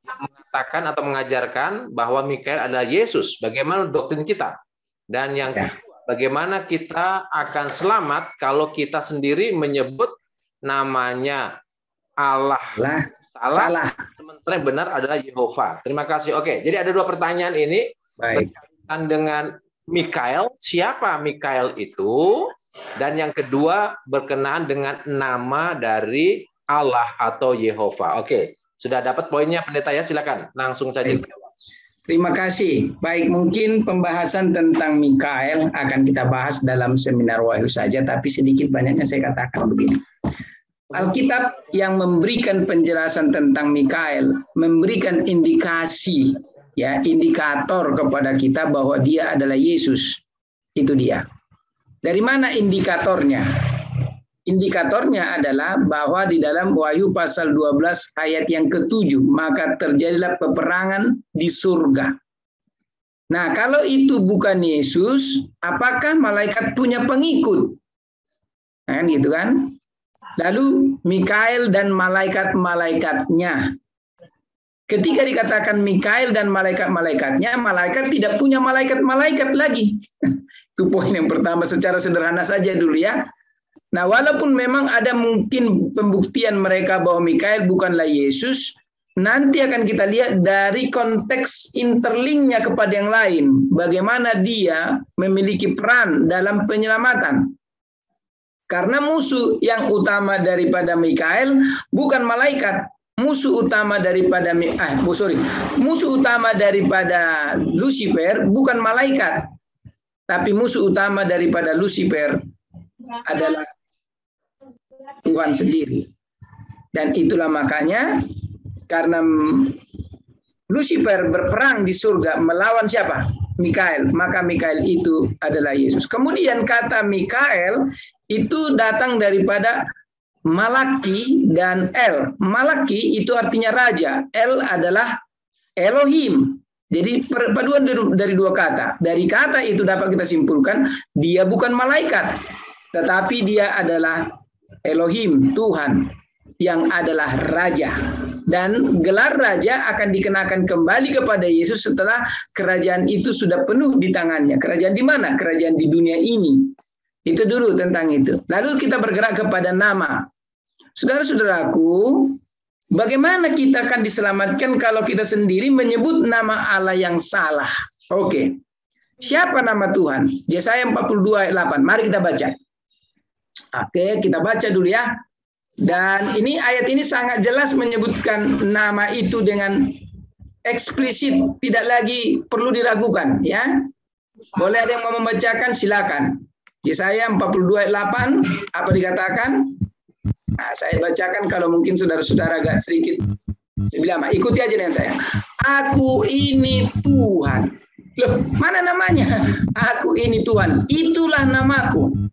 yang mengatakan atau mengajarkan bahwa Mikael adalah Yesus. Bagaimana doktrin kita? Dan yang kedua, bagaimana kita akan selamat kalau kita sendiri menyebut namanya Allah salah. Sementara yang benar adalah Yehova. Terima kasih. Oke, jadi ada dua pertanyaan ini berkaitan dengan Mikael. Siapa Mikael itu? Dan yang kedua berkenaan dengan nama dari Allah atau Yehova. Oke, sudah dapat poinnya Pendeta ya? Silakan langsung saja. Terima kasih. Baik, mungkin pembahasan tentang Mikael akan kita bahas dalam seminar Wahyu saja, tapi sedikit banyaknya saya katakan begini. Alkitab yang memberikan penjelasan tentang Mikael, memberikan indikasi, ya, indikator kepada kita bahwa dia adalah Yesus. Itu dia. Dari mana indikatornya? Indikatornya adalah bahwa di dalam Wahyu pasal 12 ayat yang ke-7, maka terjadilah peperangan di surga. Nah, kalau itu bukan Yesus, apakah malaikat punya pengikut? Nah, gitu kan? Lalu Mikael dan malaikat-malaikatnya. Ketika dikatakan Mikael dan malaikat-malaikatnya, malaikat tidak punya malaikat-malaikat lagi. Itu poin yang pertama secara sederhana saja dulu ya. Nah, walaupun memang ada mungkin pembuktian mereka bahwa Mikael bukanlah Yesus, nanti akan kita lihat dari konteks interlinknya kepada yang lain. Bagaimana dia memiliki peran dalam penyelamatan. Karena musuh yang utama daripada Mikael bukan malaikat. Musuh utama daripada Lucifer bukan malaikat. Tapi musuh utama daripada Lucifer adalah Tuhan sendiri. Dan itulah makanya karena Lucifer berperang di surga melawan siapa? Mikael. Maka Mikael itu adalah Yesus. Kemudian kata Mikael itu datang daripada Malaki dan El. Malaki itu artinya raja. El adalah Elohim. Jadi perpaduan dari dua kata. Dari kata itu dapat kita simpulkan dia bukan malaikat. Tetapi dia adalah Elohim, Tuhan, yang adalah Raja. Dan gelar Raja akan dikenakan kembali kepada Yesus setelah kerajaan itu sudah penuh di tangannya. Kerajaan di mana? Kerajaan di dunia ini. Itu dulu tentang itu. Lalu kita bergerak kepada nama. Saudara-saudaraku, bagaimana kita akan diselamatkan kalau kita sendiri menyebut nama Allah yang salah? Oke. Siapa nama Tuhan? Yesaya 42 ayat 8. Mari kita baca. Oke, kita baca dulu ya. Dan ini ayat ini sangat jelas menyebutkan nama itu dengan eksplisit, tidak lagi perlu diragukan ya. Boleh ada yang mau membacakan, silakan. Yesaya 42 ayat 8, apa dikatakan? Nah, saya bacakan kalau mungkin saudara-saudara agak sedikit lebih lama. Ikuti aja dengan saya. Aku ini Tuhan. Loh, mana namanya? Aku ini Tuhan. Itulah namaku.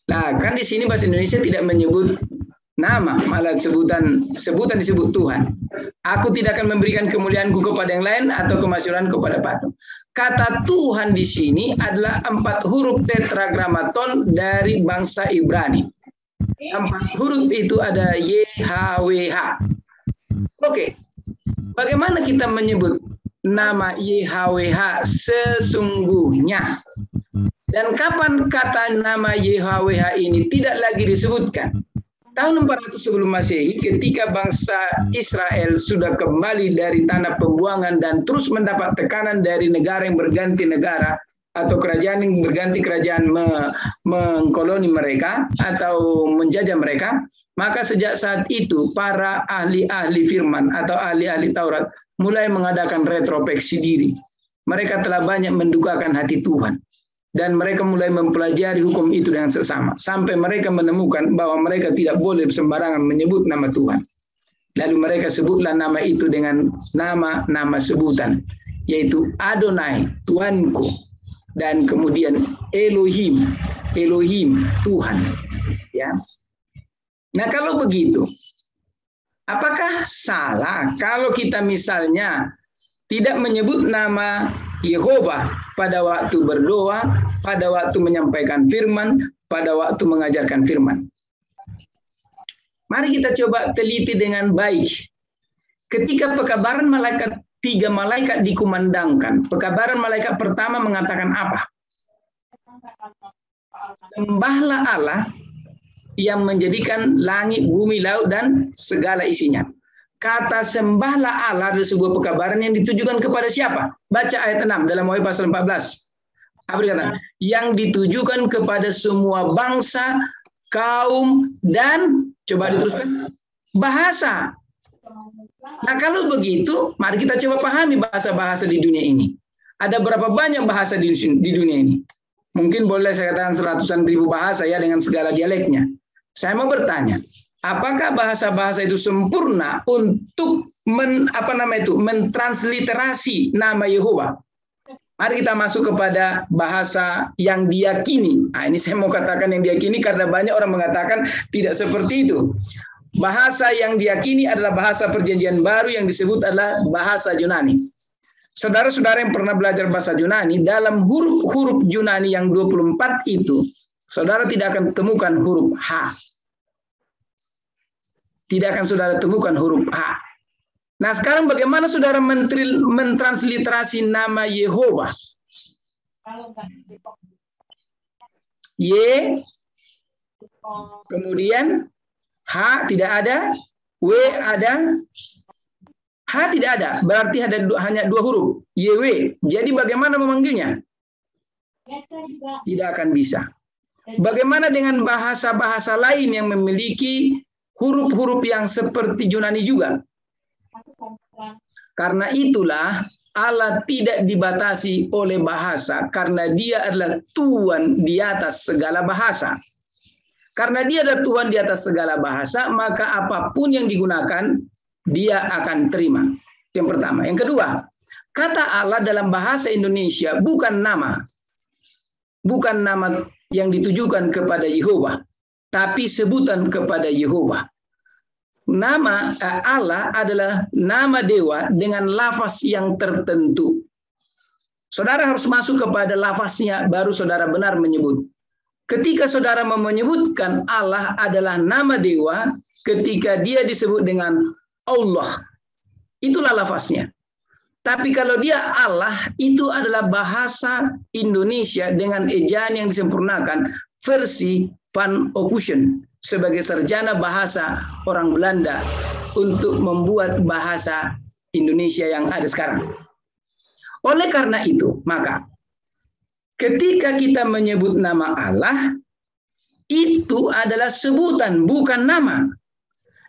Nah, kan di sini bahasa Indonesia tidak menyebut nama, malah sebutan disebut Tuhan. Aku tidak akan memberikan kemuliaanku kepada yang lain atau kemasyhuran kepada patung. Kata Tuhan di sini adalah 4 huruf tetragrammaton dari bangsa Ibrani. 4 huruf itu ada YHWH. Oke. Bagaimana kita menyebut nama YHWH sesungguhnya? Dan kapan kata nama YHWH ini tidak lagi disebutkan? Tahun 400 sebelum Masehi, ketika bangsa Israel sudah kembali dari tanah pembuangan dan terus mendapat tekanan dari negara yang berganti negara, atau kerajaan yang berganti kerajaan mengkoloni mereka atau menjajah mereka, maka sejak saat itu para ahli-ahli firman atau ahli-ahli Taurat mulai mengadakan retrospeksi diri. Mereka telah banyak mendukakan hati Tuhan. Dan mereka mulai mempelajari hukum itu dengan seksama. Sampai mereka menemukan bahwa mereka tidak boleh sembarangan menyebut nama Tuhan. Lalu mereka sebutlah nama itu dengan nama sebutan. Yaitu Adonai, Tuanku. Dan kemudian Elohim, Tuhan. Ya. Nah kalau begitu, apakah salah kalau kita misalnya tidak menyebut nama Yehova pada waktu berdoa, pada waktu menyampaikan firman, pada waktu mengajarkan firman? Mari kita coba teliti dengan baik. Ketika pekabaran malaikat, 3 malaikat dikumandangkan, pekabaran malaikat pertama mengatakan apa? Sembahlah Allah yang menjadikan langit, bumi, laut, dan segala isinya. Kata sembahlah Allah adalah sebuah pekabaran yang ditujukan kepada siapa? Baca ayat 6 dalam Wahyu pasal 14. Apa dikatakan? Yang ditujukan kepada semua bangsa, kaum, dan coba diteruskan bahasa. Nah, kalau begitu, mari kita coba pahami bahasa-bahasa di dunia ini. Ada berapa banyak bahasa di dunia ini? Mungkin boleh saya katakan seratusan ribu bahasa ya dengan segala dialeknya. Saya mau bertanya, apakah bahasa-bahasa itu sempurna untuk mentransliterasi nama Yehova? Mari kita masuk kepada bahasa yang diyakini. Nah, ini saya mau katakan yang diyakini karena banyak orang mengatakan tidak seperti itu. Bahasa yang diyakini adalah bahasa Perjanjian Baru yang disebut adalah bahasa Yunani. Saudara-saudara yang pernah belajar bahasa Yunani, dalam huruf-huruf Yunani yang 24 itu, saudara tidak akan temukan huruf H. Tidak akan saudara temukan huruf H. Nah, sekarang bagaimana saudara mentransliterasi nama Yehova? Y, kemudian H tidak ada, W ada, H tidak ada, berarti hanya dua huruf, YW. Jadi bagaimana memanggilnya? Tidak akan bisa. Bagaimana dengan bahasa-bahasa lain yang memiliki huruf-huruf yang seperti Yunani juga? Karena itulah Allah tidak dibatasi oleh bahasa, karena Dia adalah Tuhan di atas segala bahasa. Karena Dia adalah Tuhan di atas segala bahasa, maka apapun yang digunakan, Dia akan terima. Yang pertama. Yang kedua, kata Allah dalam bahasa Indonesia bukan nama. Bukan nama yang ditujukan kepada Yehova, tapi sebutan kepada Yehova. Nama Allah adalah nama dewa dengan lafaz yang tertentu. Saudara harus masuk kepada lafaznya, baru saudara benar menyebut. Ketika saudara menyebutkan Allah adalah nama dewa, ketika dia disebut dengan Allah, itulah lafaznya. Tapi kalau dia Allah, itu adalah bahasa Indonesia dengan ejaan yang disempurnakan, versi Van Ophusen sebagai sarjana bahasa orang Belanda untuk membuat bahasa Indonesia yang ada sekarang. Oleh karena itu, maka ketika kita menyebut nama Allah, itu adalah sebutan, bukan nama.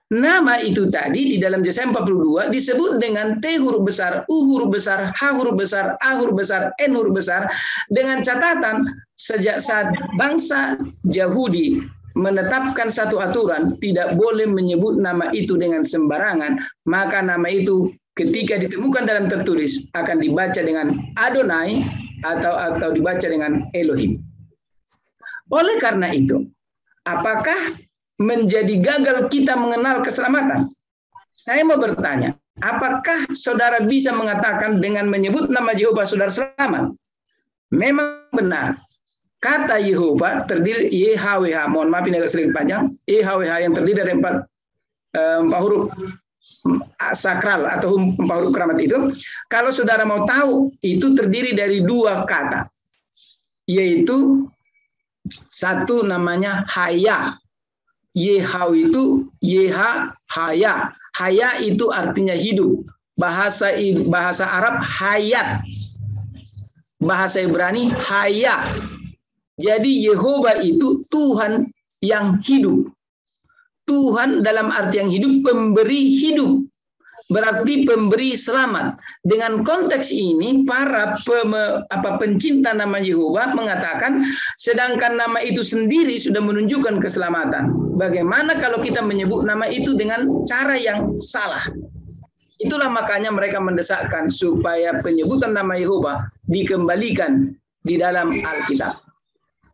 Nama itu tadi di dalam Yesaya 42 disebut dengan T huruf besar, U huruf besar, H huruf besar, A huruf besar, N huruf besar, dengan catatan sejak saat bangsa Yahudi menetapkan satu aturan, tidak boleh menyebut nama itu dengan sembarangan, maka nama itu ketika ditemukan dalam tertulis akan dibaca dengan Adonai atau dibaca dengan Elohim. Oleh karena itu, apakah menjadi gagal kita mengenal keselamatan? Saya mau bertanya, apakah saudara bisa mengatakan dengan menyebut nama Yehova saudara selamat? Memang benar. Kata Yehova terdiri YHWH, mohon maaf ini agak sedikit panjang, YHWH yang terdiri dari empat huruf sakral atau 4 huruf keramat itu. Kalau saudara mau tahu, itu terdiri dari 2 kata, yaitu satu namanya Haya. Yehaw itu Yeha Haya. Haya itu artinya hidup. Bahasa Arab hayat. Bahasa Ibrani Haya. Jadi Yehova itu Tuhan yang hidup. Tuhan dalam arti yang hidup, pemberi hidup. Berarti pemberi selamat. Dengan konteks ini, para pencinta nama Yehova mengatakan, sedangkan nama itu sendiri sudah menunjukkan keselamatan. Bagaimana kalau kita menyebut nama itu dengan cara yang salah? Itulah makanya mereka mendesakkan supaya penyebutan nama Yehova dikembalikan di dalam Alkitab.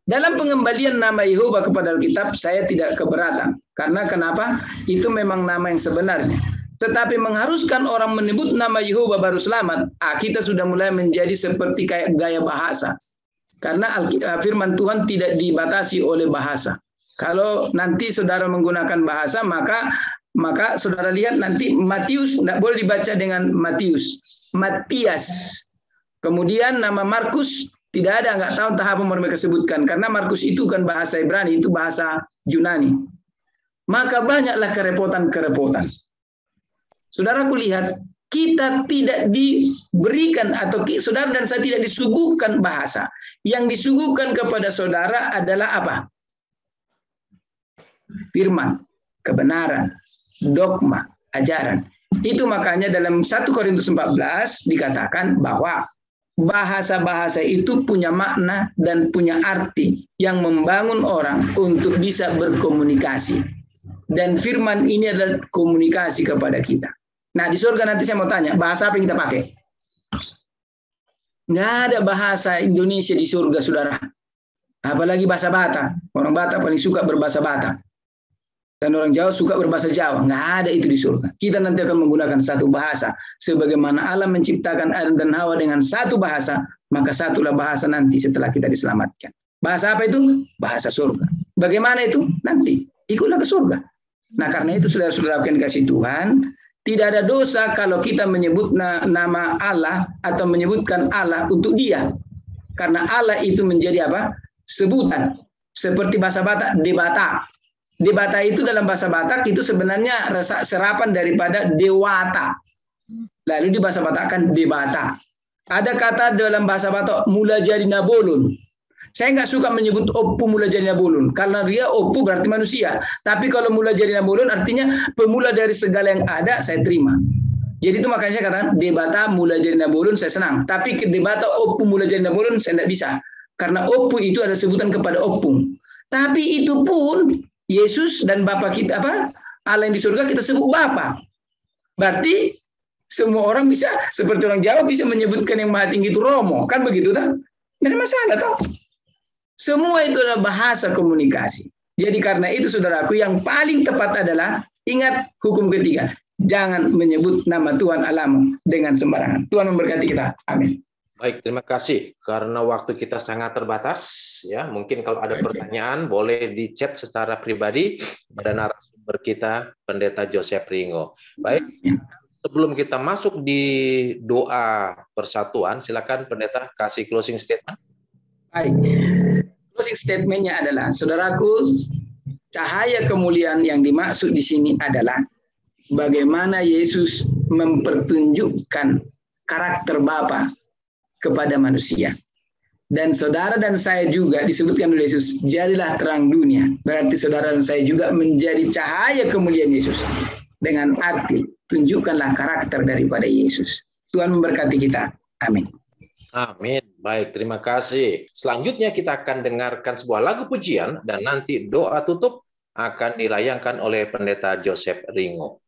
Dalam pengembalian nama Yehova kepada Alkitab, saya tidak keberatan. Karena kenapa? Itu memang nama yang sebenarnya. Tetapi mengharuskan orang menyebut nama Yehova baru selamat, kita sudah mulai menjadi seperti kayak gaya bahasa. Karena firman Tuhan tidak dibatasi oleh bahasa. Kalau nanti saudara menggunakan bahasa, maka saudara lihat nanti Matius tidak boleh dibaca dengan Matius, Matias. Kemudian nama Markus tidak ada, nggak tahu entah apa mereka sebutkan. Karena Markus itu kan bahasa Ibrani, itu bahasa Yunani. Maka banyaklah kerepotan-kerepotan. Saudaraku lihat, kita tidak diberikan atau saudara dan saya tidak disuguhkan bahasa. Yang disuguhkan kepada saudara adalah apa? Firman, kebenaran, dogma, ajaran. Itu makanya dalam 1 Korintus 14 dikatakan bahwa bahasa-bahasa itu punya makna dan punya arti yang membangun orang untuk bisa berkomunikasi. Dan firman ini adalah komunikasi kepada kita. Nah, di surga nanti saya mau tanya, bahasa apa yang kita pakai? Nggak ada bahasa Indonesia di surga, saudara. Apalagi bahasa Batak. Orang Batak paling suka berbahasa Batak. Dan orang Jawa suka berbahasa Jawa. Nggak ada itu di surga. Kita nanti akan menggunakan satu bahasa. Sebagaimana Allah menciptakan Adam dan Hawa dengan satu bahasa, maka satulah bahasa nanti setelah kita diselamatkan. Bahasa apa itu? Bahasa surga. Bagaimana itu? Nanti. Ikutlah ke surga. Nah, karena itu saudara-saudara yang dikasih Tuhan, tidak ada dosa kalau kita menyebut nama Allah atau menyebutkan Allah untuk Dia. Karena Allah itu menjadi apa? Sebutan. Seperti bahasa Batak, debata. Debata itu dalam bahasa Batak itu sebenarnya serapan daripada dewata. Lalu di bahasa Batak kan debata. Ada kata dalam bahasa Batak mula jadi nabolun. Saya nggak suka menyebut oppu mula jadi nabolun. Karena dia oppu berarti manusia. Tapi kalau mula jadi nabolun artinya pemula dari segala yang ada saya terima. Jadi itu makanya saya katakan debata mula jadi nabolun saya senang. Tapi debata oppu mula jadi nabolun saya tidak bisa. Karena oppu itu ada sebutan kepada oppung. Tapi itu pun Yesus dan Bapa kita Allah yang di surga kita sebut Bapa. Berarti semua orang bisa seperti orang Jawa bisa menyebutkan yang maha tinggi itu Romo, kan begitu tak? Tidak ada masalah toh. Semua itu adalah bahasa komunikasi. Jadi karena itu saudaraku yang paling tepat adalah ingat hukum ketiga. Jangan menyebut nama Tuhan Allahmu dengan sembarangan. Tuhan memberkati kita. Amin. Baik, terima kasih. Karena waktu kita sangat terbatas, ya mungkin kalau ada pertanyaan boleh di chat secara pribadi pada narasumber kita, Pendeta Joseph Ringo. Baik, sebelum kita masuk di doa persatuan, silakan Pendeta kasih closing statement. Baik, closing statementnya adalah, saudaraku, cahaya kemuliaan yang dimaksud di sini adalah bagaimana Yesus mempertunjukkan karakter Bapa kepada manusia. Dan saudara dan saya juga disebutkan oleh Yesus, jadilah terang dunia. Berarti saudara dan saya juga menjadi cahaya kemuliaan Yesus. Dengan arti, tunjukkanlah karakter daripada Yesus. Tuhan memberkati kita. Amin. Amin. Baik, terima kasih. Selanjutnya kita akan dengarkan sebuah lagu pujian dan nanti doa tutup akan dilayangkan oleh Pendeta Joseph Ringo.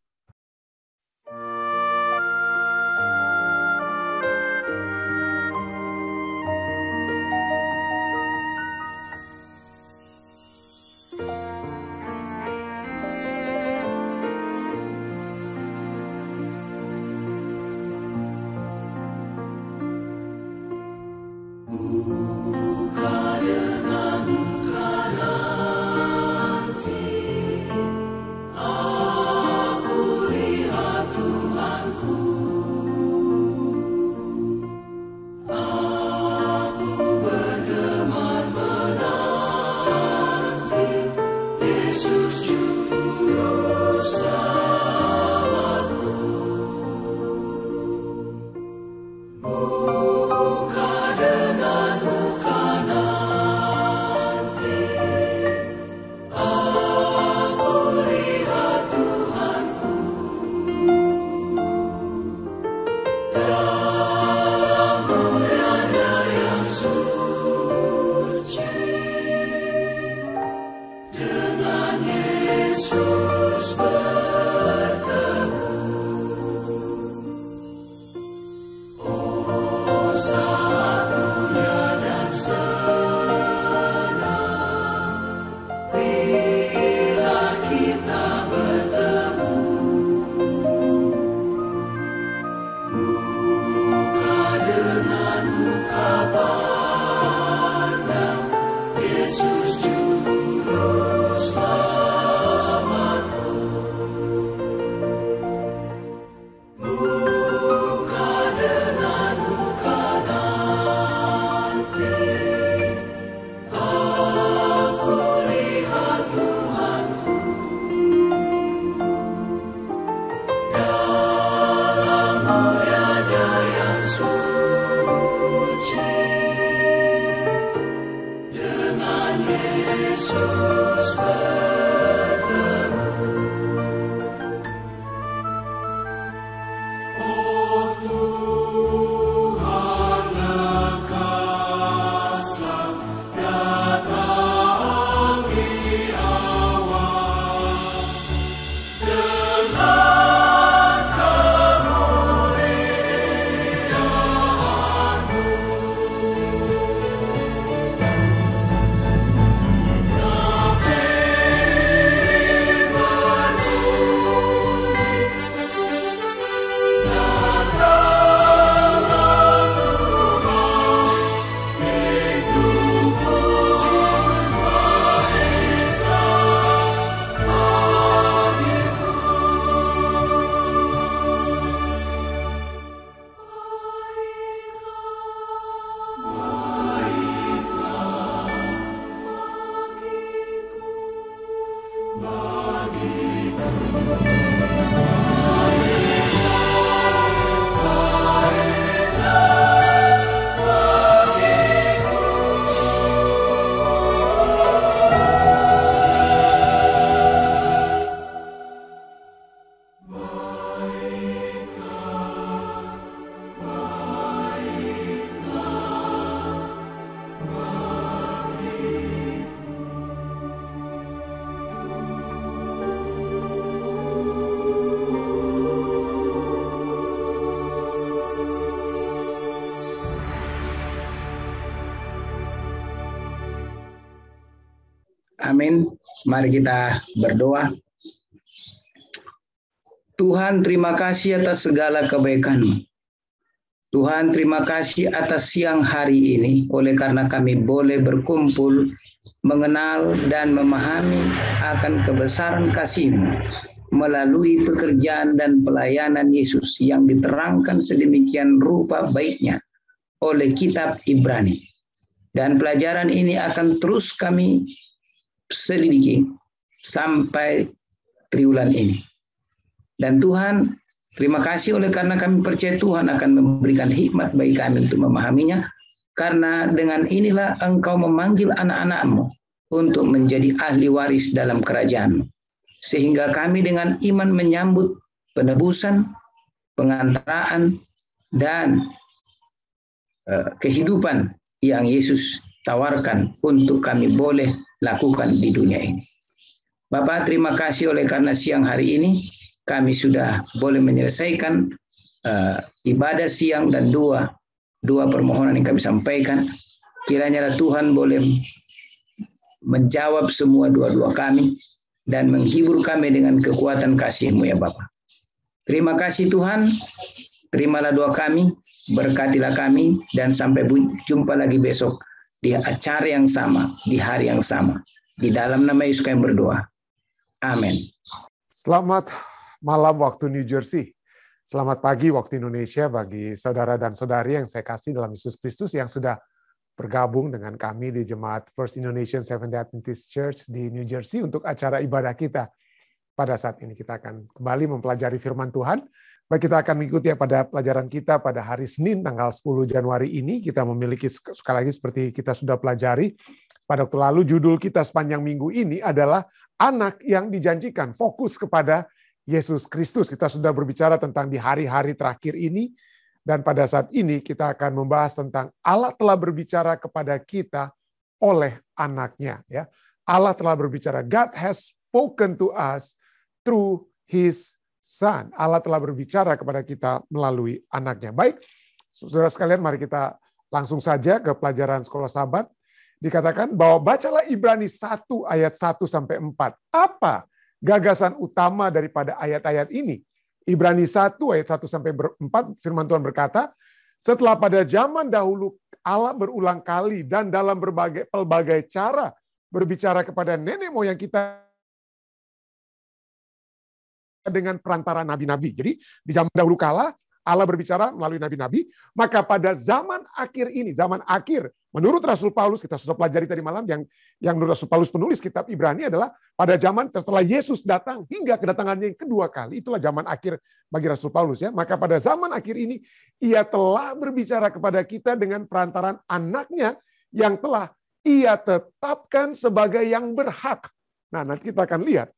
Amin. Mari kita berdoa. Tuhan, terima kasih atas segala kebaikan-Mu. Tuhan, terima kasih atas siang hari ini, oleh karena kami boleh berkumpul, mengenal dan memahami akan kebesaran kasih-Mu melalui pekerjaan dan pelayanan Yesus yang diterangkan sedemikian rupa baiknya oleh kitab Ibrani. Dan pelajaran ini akan terus kami selidiki sampai triwulan ini. Dan Tuhan, terima kasih oleh karena kami percaya Tuhan akan memberikan hikmat bagi kami untuk memahaminya, karena dengan inilah Engkau memanggil anak-anak-Mu untuk menjadi ahli waris dalam kerajaan-Mu. Sehingga kami dengan iman menyambut penebusan, pengantaraan, dan kehidupan yang Yesus tawarkan untuk kami boleh lakukan di dunia ini. Bapak, terima kasih oleh karena siang hari ini kami sudah boleh menyelesaikan ibadah siang dan dua permohonan yang kami sampaikan. Kiranya Tuhan boleh menjawab semua doa-doa kami dan menghibur kami dengan kekuatan kasih-Mu ya Bapa. Terima kasih Tuhan, terimalah doa kami, berkatilah kami, dan sampai jumpa lagi besok di acara yang sama, di hari yang sama. Di dalam nama Yesus kami berdoa. Amin. Selamat malam waktu New Jersey. Selamat pagi waktu Indonesia bagi saudara dan saudari yang saya kasih dalam Yesus Kristus yang sudah bergabung dengan kami di Jemaat First Indonesian Seventh-day Adventist Church di New Jersey untuk acara ibadah kita. Pada saat ini kita akan kembali mempelajari firman Tuhan. Baik, kita akan mengikuti pada pelajaran kita pada hari Senin tanggal 10 Januari ini. Kita memiliki sekali lagi seperti kita sudah pelajari pada waktu lalu, judul kita sepanjang minggu ini adalah anak yang dijanjikan, fokus kepada Yesus Kristus. Kita sudah berbicara tentang di hari-hari terakhir ini, dan pada saat ini kita akan membahas tentang Allah telah berbicara kepada kita oleh anaknya. Ya, Allah telah berbicara. God has spoken to us through His Son. Allah telah berbicara kepada kita melalui anaknya. Baik, saudara sekalian, mari kita langsung saja ke pelajaran Sekolah Sabat. Dikatakan bahwa bacalah Ibrani 1 ayat 1 sampai 4. Apa gagasan utama daripada ayat-ayat ini? Ibrani 1 ayat 1 sampai 4, firman Tuhan berkata, setelah pada zaman dahulu Allah berulang kali dan dalam pelbagai cara berbicara kepada nenek moyang kita dengan perantara nabi-nabi. Jadi di zaman dahulu kala Allah berbicara melalui nabi-nabi, maka pada zaman akhir ini, zaman akhir, menurut Rasul Paulus, kita sudah pelajari tadi malam, yang menurut Rasul Paulus penulis kitab Ibrani adalah pada zaman setelah Yesus datang hingga kedatangannya yang kedua kali, itulah zaman akhir bagi Rasul Paulus ya. Maka pada zaman akhir ini, ia telah berbicara kepada kita dengan perantaran anaknya yang telah ia tetapkan sebagai yang berhak. Nah, nanti kita akan lihat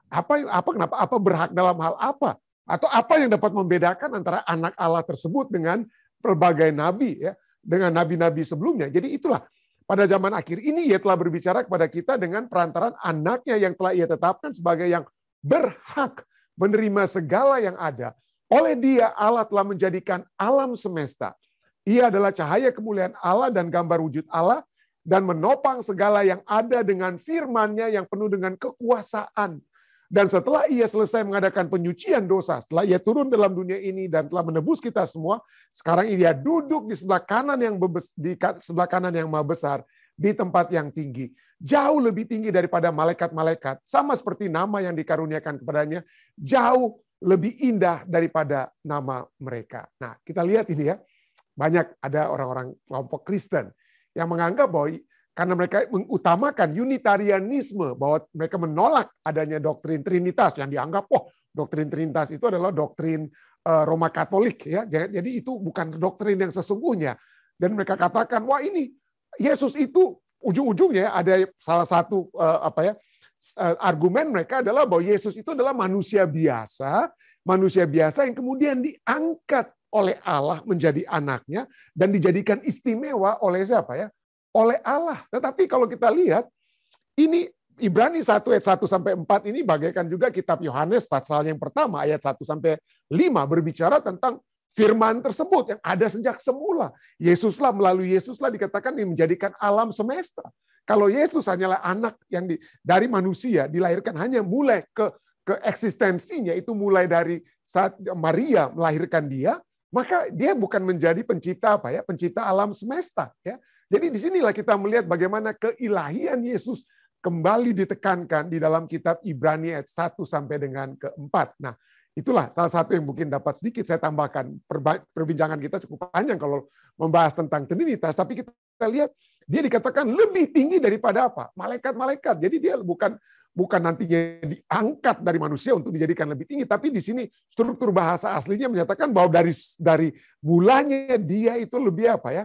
apa berhak dalam hal apa? Atau apa yang dapat membedakan antara anak Allah tersebut dengan pelbagai nabi, ya, dengan nabi-nabi sebelumnya. Jadi itulah, pada zaman akhir ini ia telah berbicara kepada kita dengan perantaran anaknya yang telah ia tetapkan sebagai yang berhak menerima segala yang ada. Oleh dia Allah telah menjadikan alam semesta. Ia adalah cahaya kemuliaan Allah dan gambar wujud Allah, dan menopang segala yang ada dengan firman-Nya yang penuh dengan kekuasaan. Dan setelah ia selesai mengadakan penyucian dosa, setelah ia turun dalam dunia ini dan telah menebus kita semua, sekarang ia duduk di sebelah kanan yang maha besar, di tempat yang tinggi, jauh lebih tinggi daripada malaikat-malaikat, sama seperti nama yang dikaruniakan kepadanya, jauh lebih indah daripada nama mereka. Nah, kita lihat ini ya, banyak ada orang-orang kelompok Kristen yang menganggap bahwa karena mereka mengutamakan Unitarianisme, bahwa mereka menolak adanya doktrin Trinitas yang dianggap, doktrin Trinitas itu adalah doktrin Roma Katolik, ya. Jadi itu bukan doktrin yang sesungguhnya. Dan mereka katakan, wah ini Yesus itu ujung-ujungnya ada salah satu argumen mereka adalah bahwa Yesus itu adalah manusia biasa yang kemudian diangkat oleh Allah menjadi anaknya dan dijadikan istimewa oleh siapa ya? Oleh Allah. Tetapi kalau kita lihat, ini Ibrani 1 ayat 1 sampai 4 ini bagaikan juga kitab Yohanes pasal yang pertama ayat 1 sampai 5 berbicara tentang firman tersebut yang ada sejak semula. Melalui Yesuslah dikatakan yang menjadikan alam semesta. Kalau Yesus hanyalah anak yang dari manusia, dilahirkan hanya mulai ke eksistensinya, itu mulai dari saat Maria melahirkan dia, maka dia bukan menjadi pencipta apa ya, pencipta alam semesta. Ya. Jadi disinilah kita melihat bagaimana keilahian Yesus kembali ditekankan di dalam kitab Ibrani ayat 1 sampai dengan ke-4. Nah, itulah salah satu yang mungkin dapat sedikit saya tambahkan. Perbincangan kita cukup panjang kalau membahas tentang Trinitas, tapi kita lihat dia dikatakan lebih tinggi daripada apa? Malaikat-malaikat. Jadi dia bukan nantinya diangkat dari manusia untuk dijadikan lebih tinggi, tapi di sini struktur bahasa aslinya menyatakan bahwa dari mulanya dia itu lebih apa ya?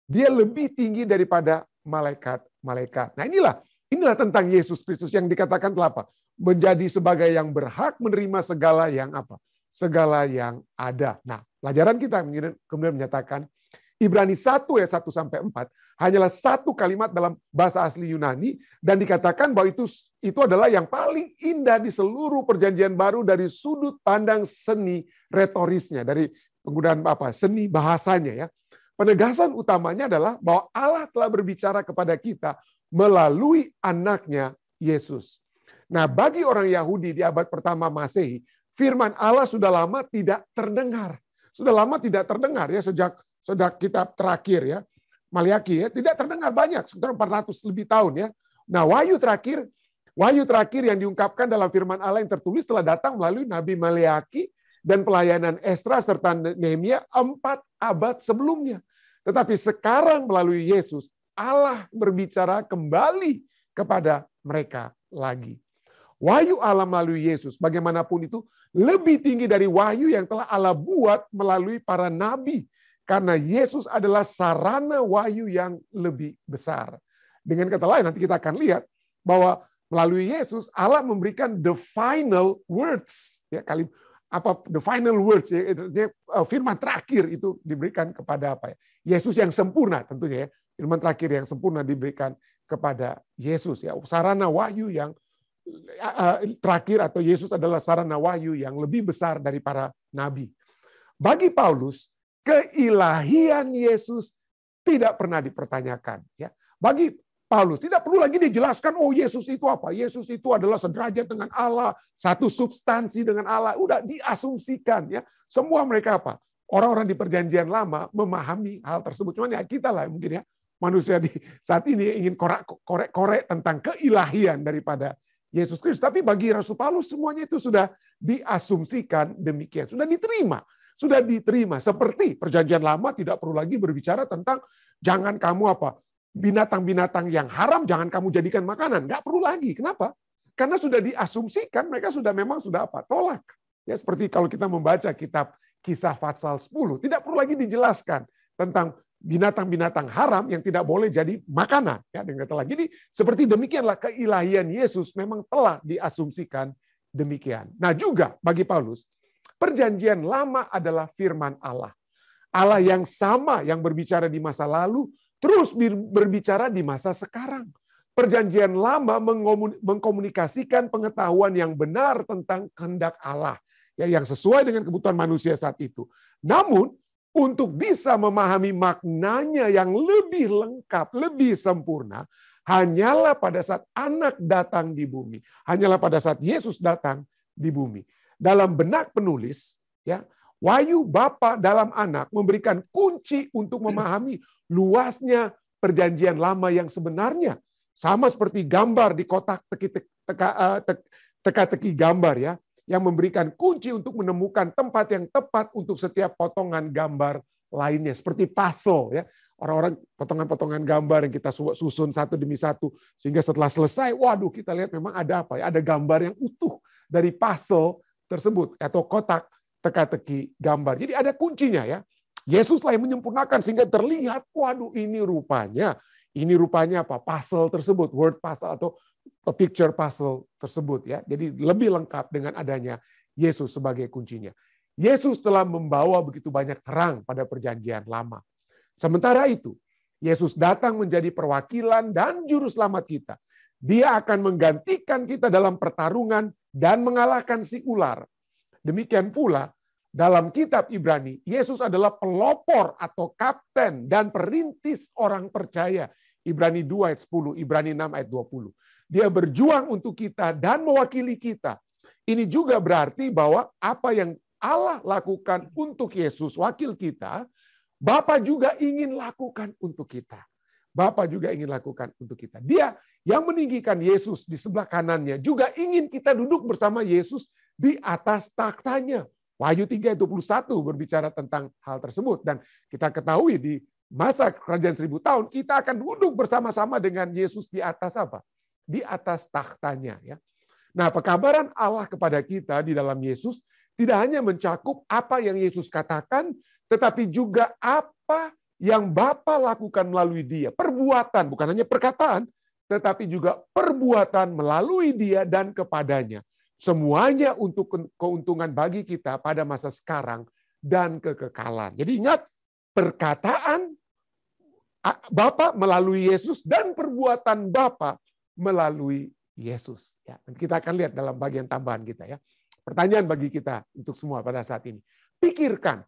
Dia lebih tinggi daripada malaikat-malaikat. Nah, inilah tentang Yesus Kristus yang dikatakan telah apa? Menjadi sebagai yang berhak menerima segala yang apa? Segala yang ada. Nah, pelajaran kita kemudian menyatakan Ibrani 1 ayat 1 sampai 4 hanyalah satu kalimat dalam bahasa asli Yunani dan dikatakan bahwa itu adalah yang paling indah di seluruh perjanjian baru dari sudut pandang seni retorisnya, dari penggunaan seni bahasanya ya. Penegasan utamanya adalah bahwa Allah telah berbicara kepada kita melalui anaknya Yesus. Nah, bagi orang Yahudi di abad pertama Masehi, firman Allah sudah lama tidak terdengar. Sudah lama tidak terdengar ya, sejak kitab terakhir ya, Maliaki ya, tidak terdengar banyak, sekitar 400 lebih tahun ya. Nah, wahyu terakhir yang diungkapkan dalam firman Allah yang tertulis telah datang melalui Nabi Maliaki dan pelayanan Esra serta Nehemia 4 abad sebelumnya. Tetapi sekarang melalui Yesus, Allah berbicara kembali kepada mereka lagi. Wahyu Allah melalui Yesus, bagaimanapun itu, lebih tinggi dari wahyu yang telah Allah buat melalui para nabi. Karena Yesus adalah sarana wahyu yang lebih besar. Dengan kata lain, nanti kita akan lihat bahwa melalui Yesus, Allah memberikan the final words. Ya, the final words, ya, firman terakhir itu diberikan kepada apa ya? Yesus yang sempurna tentunya ya. Firman terakhir yang sempurna diberikan kepada Yesus ya. Sarana wahyu yang terakhir atau Yesus adalah sarana wahyu yang lebih besar dari para nabi. Bagi Paulus, keilahian Yesus tidak pernah dipertanyakan ya. Bagi Paulus tidak perlu lagi dijelaskan, oh Yesus itu apa? Yesus itu adalah sederajat dengan Allah, satu substansi dengan Allah. Udah diasumsikan ya. Semua mereka apa? Orang-orang di perjanjian lama memahami hal tersebut. Cuman ya kita lah mungkin ya, manusia di saat ini ingin korek-korek tentang keilahian daripada Yesus Kristus. Tapi bagi Rasul Paulus semuanya itu sudah diasumsikan demikian. Sudah diterima. Seperti perjanjian lama tidak perlu lagi berbicara tentang jangan kamu apa? Binatang-binatang yang haram jangan kamu jadikan makanan. Nggak perlu lagi. Kenapa? Karena sudah diasumsikan, mereka memang sudah apa? Tolak. Ya, seperti kalau kita membaca kitab Kisah Fatsal 10, tidak perlu lagi dijelaskan tentang binatang-binatang haram yang tidak boleh jadi makanan. Ya, dengan kata lain. Jadi seperti demikianlah keilahian Yesus memang telah diasumsikan demikian. Nah juga bagi Paulus, perjanjian lama adalah firman Allah. Allah yang sama yang berbicara di masa lalu, terus berbicara di masa sekarang. Perjanjian lama mengkomunikasikan pengetahuan yang benar tentang kehendak Allah, ya, yang sesuai dengan kebutuhan manusia saat itu. Namun, untuk bisa memahami maknanya yang lebih lengkap, lebih sempurna, hanyalah pada saat anak datang di bumi. Hanyalah pada saat Yesus datang di bumi. Dalam benak penulis, ya, wahyu Bapa dalam anak memberikan kunci untuk memahami luasnya perjanjian lama yang sebenarnya. Sama seperti gambar di kotak teka-teki gambar ya, yang memberikan kunci untuk menemukan tempat yang tepat untuk setiap potongan gambar lainnya. Seperti puzzle ya. Orang-orang potongan-potongan gambar yang kita susun satu demi satu. Sehingga setelah selesai, waduh kita lihat memang ada apa ya, ada gambar yang utuh dari puzzle tersebut atau kotak teka-teki gambar. Jadi ada kuncinya ya. Yesuslah yang menyempurnakan sehingga terlihat, waduh ini rupanya apa? Puzzle tersebut, word puzzle atau picture puzzle tersebut ya. Jadi lebih lengkap dengan adanya Yesus sebagai kuncinya. Yesus telah membawa begitu banyak terang pada perjanjian lama. Sementara itu, Yesus datang menjadi perwakilan dan juru selamat kita. Dia akan menggantikan kita dalam pertarungan dan mengalahkan si ular. Demikian pula dalam kitab Ibrani, Yesus adalah pelopor atau kapten dan perintis orang percaya Ibrani 2 ayat 10, Ibrani 6 ayat 20. Dia berjuang untuk kita dan mewakili kita. Ini juga berarti bahwa apa yang Allah lakukan untuk Yesus, wakil kita, Bapa juga ingin lakukan untuk kita. Bapa juga ingin lakukan untuk kita. Dia yang meninggikan Yesus di sebelah kanannya juga ingin kita duduk bersama Yesus di atas takhtanya. Wahyu 3:21 berbicara tentang hal tersebut. Dan kita ketahui di masa kerajaan 1000 tahun, kita akan duduk bersama-sama dengan Yesus di atas apa? Di atas takhtanya. Ya. Nah, pekabaran Allah kepada kita di dalam Yesus tidak hanya mencakup apa yang Yesus katakan, tetapi juga apa yang Bapa lakukan melalui dia. Perbuatan, bukan hanya perkataan, tetapi juga perbuatan melalui dia dan kepadanya. Semuanya untuk keuntungan bagi kita pada masa sekarang dan kekekalan. Jadi ingat, perkataan Bapa melalui Yesus dan perbuatan Bapa melalui Yesus. Ya, kita akan lihat dalam bagian tambahan kita ya. Pertanyaan bagi kita untuk semua pada saat ini. Pikirkan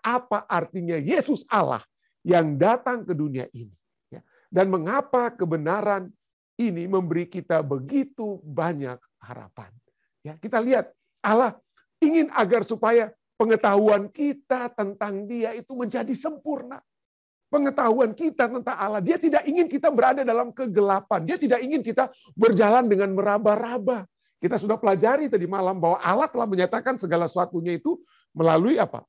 apa artinya Yesus Allah yang datang ke dunia ini. Ya. Dan mengapa kebenaran ini memberi kita begitu banyak harapan. Ya, kita lihat Allah ingin agar supaya pengetahuan kita tentang Dia itu menjadi sempurna. Pengetahuan kita tentang Allah. Dia tidak ingin kita berada dalam kegelapan. Dia tidak ingin kita berjalan dengan meraba-raba. Kita sudah pelajari tadi malam bahwa Allah telah menyatakan segala sesuatunya itu melalui apa?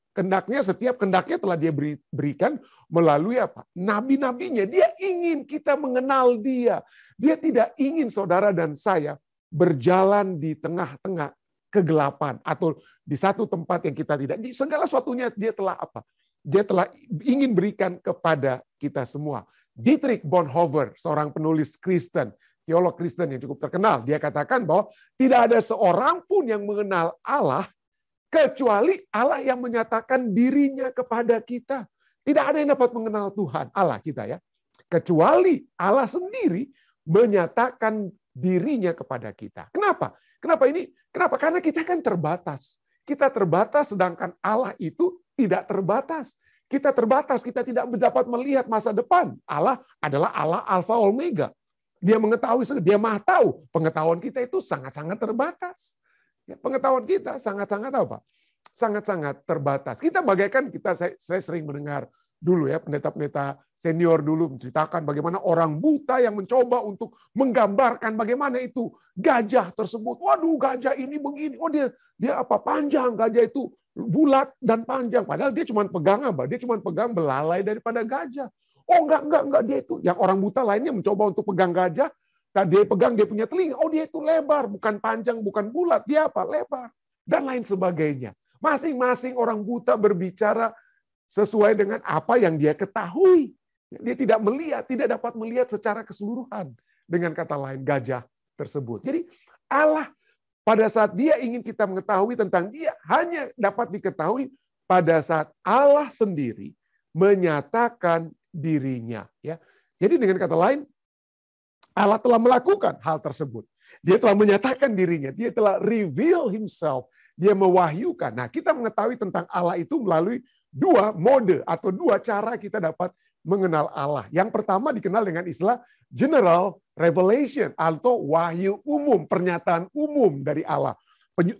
Setiap kendaknya telah Dia berikan melalui apa? Nabi-nabinya. Dia ingin kita mengenal Dia. Dia tidak ingin saudara dan saya berjalan di tengah-tengah kegelapan atau di satu tempat yang kita tidak. Di segala sesuatunya Dia telah apa? Dia telah ingin berikan kepada kita semua. Dietrich Bonhoeffer, seorang penulis Kristen, teolog Kristen yang cukup terkenal, dia katakan bahwa tidak ada seorang pun yang mengenal Allah kecuali Allah yang menyatakan dirinya kepada kita. Tidak ada yang dapat mengenal Tuhan, Allah kita ya. Kecuali Allah sendiri menyatakan dirinya kepada kita. Kenapa? Kenapa? Karena kita kan terbatas. Kita terbatas sedangkan Allah itu tidak terbatas. Kita terbatas, kita tidak dapat melihat masa depan. Allah adalah Allah Alfa Omega. Dia mengetahui, dia Maha tahu. Pengetahuan kita itu sangat-sangat terbatas. Pengetahuan kita sangat-sangat apa? Sangat-sangat terbatas. Kita bagaikan saya sering mendengar dulu ya pendeta-pendeta senior dulu menceritakan bagaimana orang buta yang mencoba untuk menggambarkan bagaimana itu gajah tersebut. Waduh, gajah ini begini. Oh dia apa panjang, gajah itu bulat dan panjang. Padahal dia cuma pegang apa? Dia cuma pegang belalai daripada gajah. Oh enggak dia itu. Yang orang buta lainnya mencoba untuk pegang gajah, dia pegang dia punya telinga. Oh dia itu lebar, bukan panjang, bukan bulat. Dia apa? Lebar. Dan lain sebagainya. Masing-masing orang buta berbicara sesuai dengan apa yang dia ketahui. Dia tidak dapat melihat secara keseluruhan. Dengan kata lain, gajah tersebut. Jadi Allah pada saat Dia ingin kita mengetahui tentang Dia, hanya dapat diketahui pada saat Allah sendiri menyatakan dirinya. Ya. Jadi dengan kata lain, Allah telah melakukan hal tersebut. Dia telah menyatakan dirinya. Dia telah reveal himself. Dia mewahyukan. Nah, kita mengetahui tentang Allah itu melalui dua mode atau dua cara kita dapat mengenal Allah. Yang pertama dikenal dengan istilah general revelation atau wahyu umum, pernyataan umum dari Allah.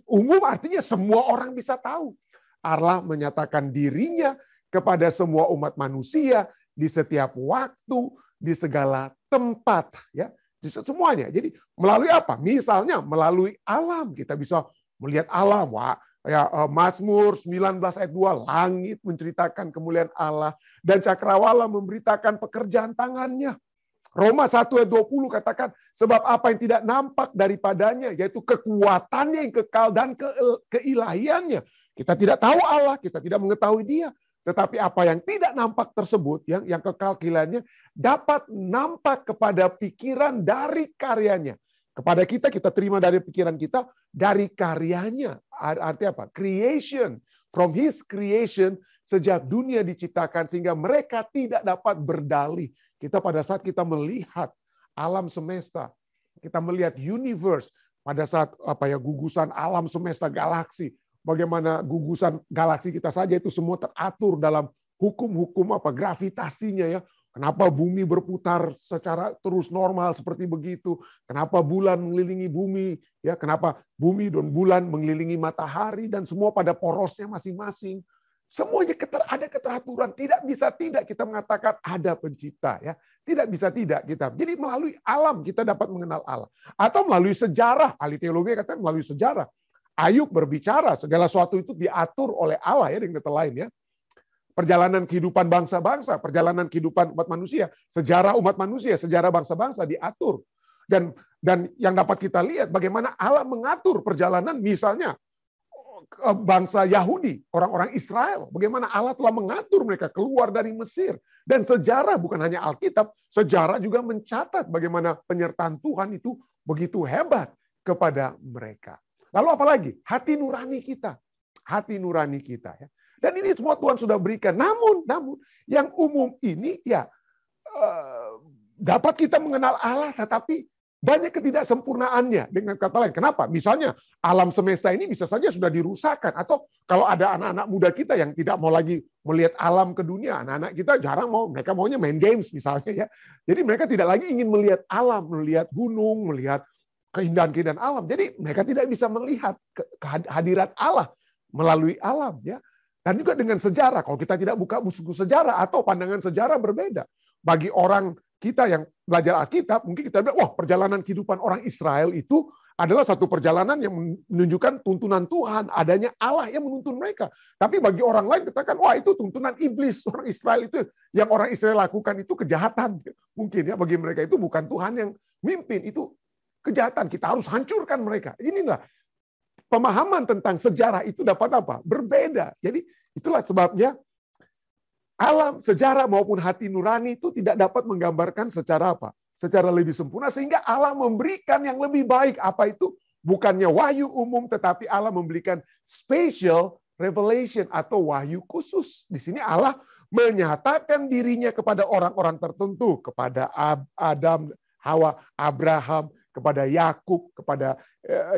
Umum artinya semua orang bisa tahu. Allah menyatakan dirinya kepada semua umat manusia di setiap waktu, di segala tempat, ya, semuanya. Jadi melalui apa? Misalnya melalui alam kita bisa melihat alam. Wah, ya, Mazmur 19 ayat 2, langit menceritakan kemuliaan Allah dan cakrawala memberitakan pekerjaan tangannya. Roma 1 ayat 20 katakan, sebab apa yang tidak nampak daripadanya, yaitu kekuatannya yang kekal dan keilahiannya. Kita tidak tahu Allah, kita tidak mengetahui Dia. Tetapi apa yang tidak nampak tersebut, yang kekal keilahiannya, dapat nampak kepada pikiran dari karyanya. Kepada kita terima dari pikiran kita, dari karyanya. Artinya apa? Creation. From His creation, sejak dunia diciptakan, sehingga mereka tidak dapat berdalih. Kita pada saat kita melihat alam semesta, kita melihat universe, pada saat gugusan alam semesta galaksi, bagaimana gugusan galaksi kita saja itu semua teratur dalam hukum-hukum gravitasinya ya. Kenapa bumi berputar secara terus normal seperti begitu? Kenapa bulan mengelilingi bumi? Ya, kenapa bumi dan bulan mengelilingi matahari dan semua pada porosnya masing-masing? Semuanya ada keteraturan. Tidak bisa tidak kita mengatakan ada pencipta, ya. Tidak bisa tidak kita. Jadi melalui alam kita dapat mengenal Allah. Atau melalui sejarah. Ahli teologi katakan melalui sejarah. Ayub berbicara segala sesuatu itu diatur oleh Allah, ya, dengan kata lain, ya. Perjalanan kehidupan bangsa-bangsa, perjalanan kehidupan umat manusia, sejarah umat manusia, sejarah bangsa-bangsa diatur. Dan yang dapat kita lihat bagaimana Allah mengatur perjalanan, misalnya bangsa Yahudi, orang-orang Israel, bagaimana Allah telah mengatur mereka keluar dari Mesir. Dan sejarah bukan hanya Alkitab, sejarah juga mencatat bagaimana penyertaan Tuhan itu begitu hebat kepada mereka. Lalu apalagi? Hati nurani kita. Hati nurani kita, ya. Dan ini semua Tuhan sudah berikan. Namun yang umum ini ya dapat kita mengenal Allah, tetapi banyak ketidaksempurnaannya. Dengan kata lain, kenapa? Misalnya alam semesta ini bisa saja sudah dirusakkan. Atau kalau ada anak-anak muda kita yang tidak mau lagi melihat alam ke dunia, anak-anak kita jarang mau, mereka maunya main games misalnya, ya. Jadi mereka tidak lagi ingin melihat alam, melihat gunung, melihat keindahan-keindahan alam. Jadi mereka tidak bisa melihat kehadirat Allah melalui alam, ya. Dan juga dengan sejarah, kalau kita tidak buka buku sejarah atau pandangan sejarah berbeda. Bagi orang kita yang belajar Alkitab, mungkin kita bilang, wah, perjalanan kehidupan orang Israel itu adalah satu perjalanan yang menunjukkan tuntunan Tuhan, adanya Allah yang menuntun mereka. Tapi bagi orang lain katakan, wah, itu tuntunan iblis. Orang Israel itu, yang orang Israel lakukan itu kejahatan. Mungkin ya, bagi mereka itu bukan Tuhan yang mimpin, itu kejahatan. Kita harus hancurkan mereka. Inilah pemahaman tentang sejarah itu dapat apa? Berbeda. Jadi itulah sebabnya alam, sejarah maupun hati nurani itu tidak dapat menggambarkan secara apa? Secara lebih sempurna, sehingga Allah memberikan yang lebih baik. Apa itu? Bukannya wahyu umum, tetapi Allah memberikan special revelation atau wahyu khusus. Di sini Allah menyatakan dirinya kepada orang-orang tertentu, kepada Adam, Hawa, Abraham, kepada Yakub, kepada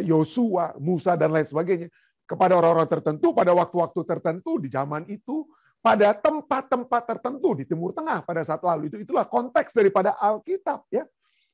Yosua, Musa, dan lain sebagainya. Kepada orang-orang tertentu, pada waktu-waktu tertentu, di zaman itu, pada tempat-tempat tertentu, di Timur Tengah pada saat lalu. Itulah konteks daripada Alkitab, ya.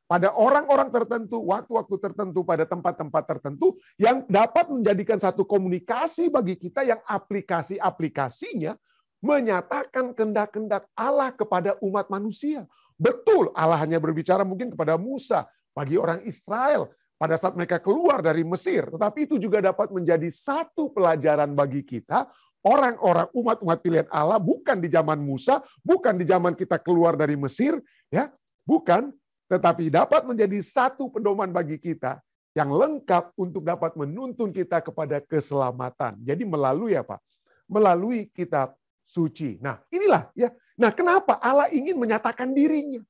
Pada orang-orang tertentu, waktu-waktu tertentu, pada tempat-tempat tertentu, yang dapat menjadikan satu komunikasi bagi kita yang aplikasi-aplikasinya menyatakan kehendak-kehendak Allah kepada umat manusia. Betul, Allah hanya berbicara mungkin kepada Musa, bagi orang Israel pada saat mereka keluar dari Mesir. Tetapi itu juga dapat menjadi satu pelajaran bagi kita, orang-orang umat-umat pilihan Allah, bukan di zaman Musa, bukan di zaman kita keluar dari Mesir, ya, bukan, tetapi dapat menjadi satu pedoman bagi kita yang lengkap untuk dapat menuntun kita kepada keselamatan. Jadi melalui apa? Melalui kitab suci. Nah, inilah, ya. Nah, kenapa Allah ingin menyatakan dirinya?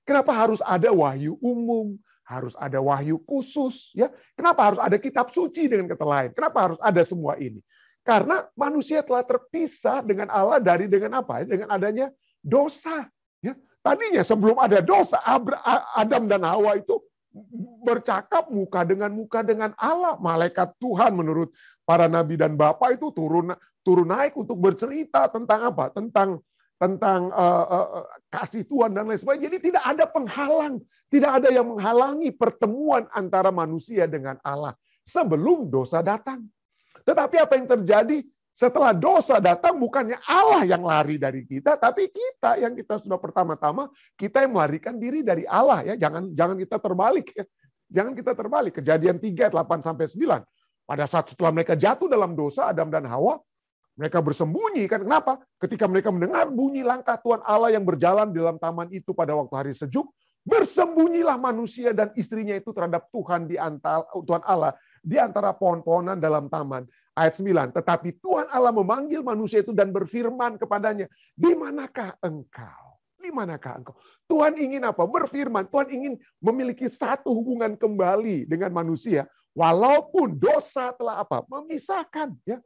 Kenapa harus ada wahyu umum? Harus ada wahyu khusus, ya. Kenapa harus ada kitab suci dengan kata lain? Kenapa harus ada semua ini? Karena manusia telah terpisah dengan Allah dengan apa? Dengan adanya dosa, ya. Tadinya sebelum ada dosa, Adam dan Hawa itu bercakap muka dengan Allah. Malaikat Tuhan menurut para nabi dan bapa itu turun naik untuk bercerita tentang apa? Tentang kasih Tuhan dan lain sebagainya. Jadi tidak ada penghalang, tidak ada yang menghalangi pertemuan antara manusia dengan Allah sebelum dosa datang. Tetapi apa yang terjadi setelah dosa datang? Bukannya Allah yang lari dari kita, tapi kita yang kita sudah pertama-tama kita yang melarikan diri dari Allah, ya. Jangan kita terbalik, ya. Jangan kita terbalik. Kejadian 3:8-9. Pada saat setelah mereka jatuh dalam dosa, Adam dan Hawa, mereka bersembunyi, kan? Kenapa? Ketika mereka mendengar bunyi langkah Tuhan Allah yang berjalan di dalam taman itu pada waktu hari sejuk, bersembunyilah manusia dan istrinya itu terhadap Tuhan Allah di antara pohon-pohonan dalam taman. Ayat 9. Tetapi Tuhan Allah memanggil manusia itu dan berfirman kepadanya, "Di manakah engkau?" Di manakah engkau? Tuhan ingin apa? Berfirman. Tuhan ingin memiliki satu hubungan kembali dengan manusia, walaupun dosa telah apa? Memisahkan, ya.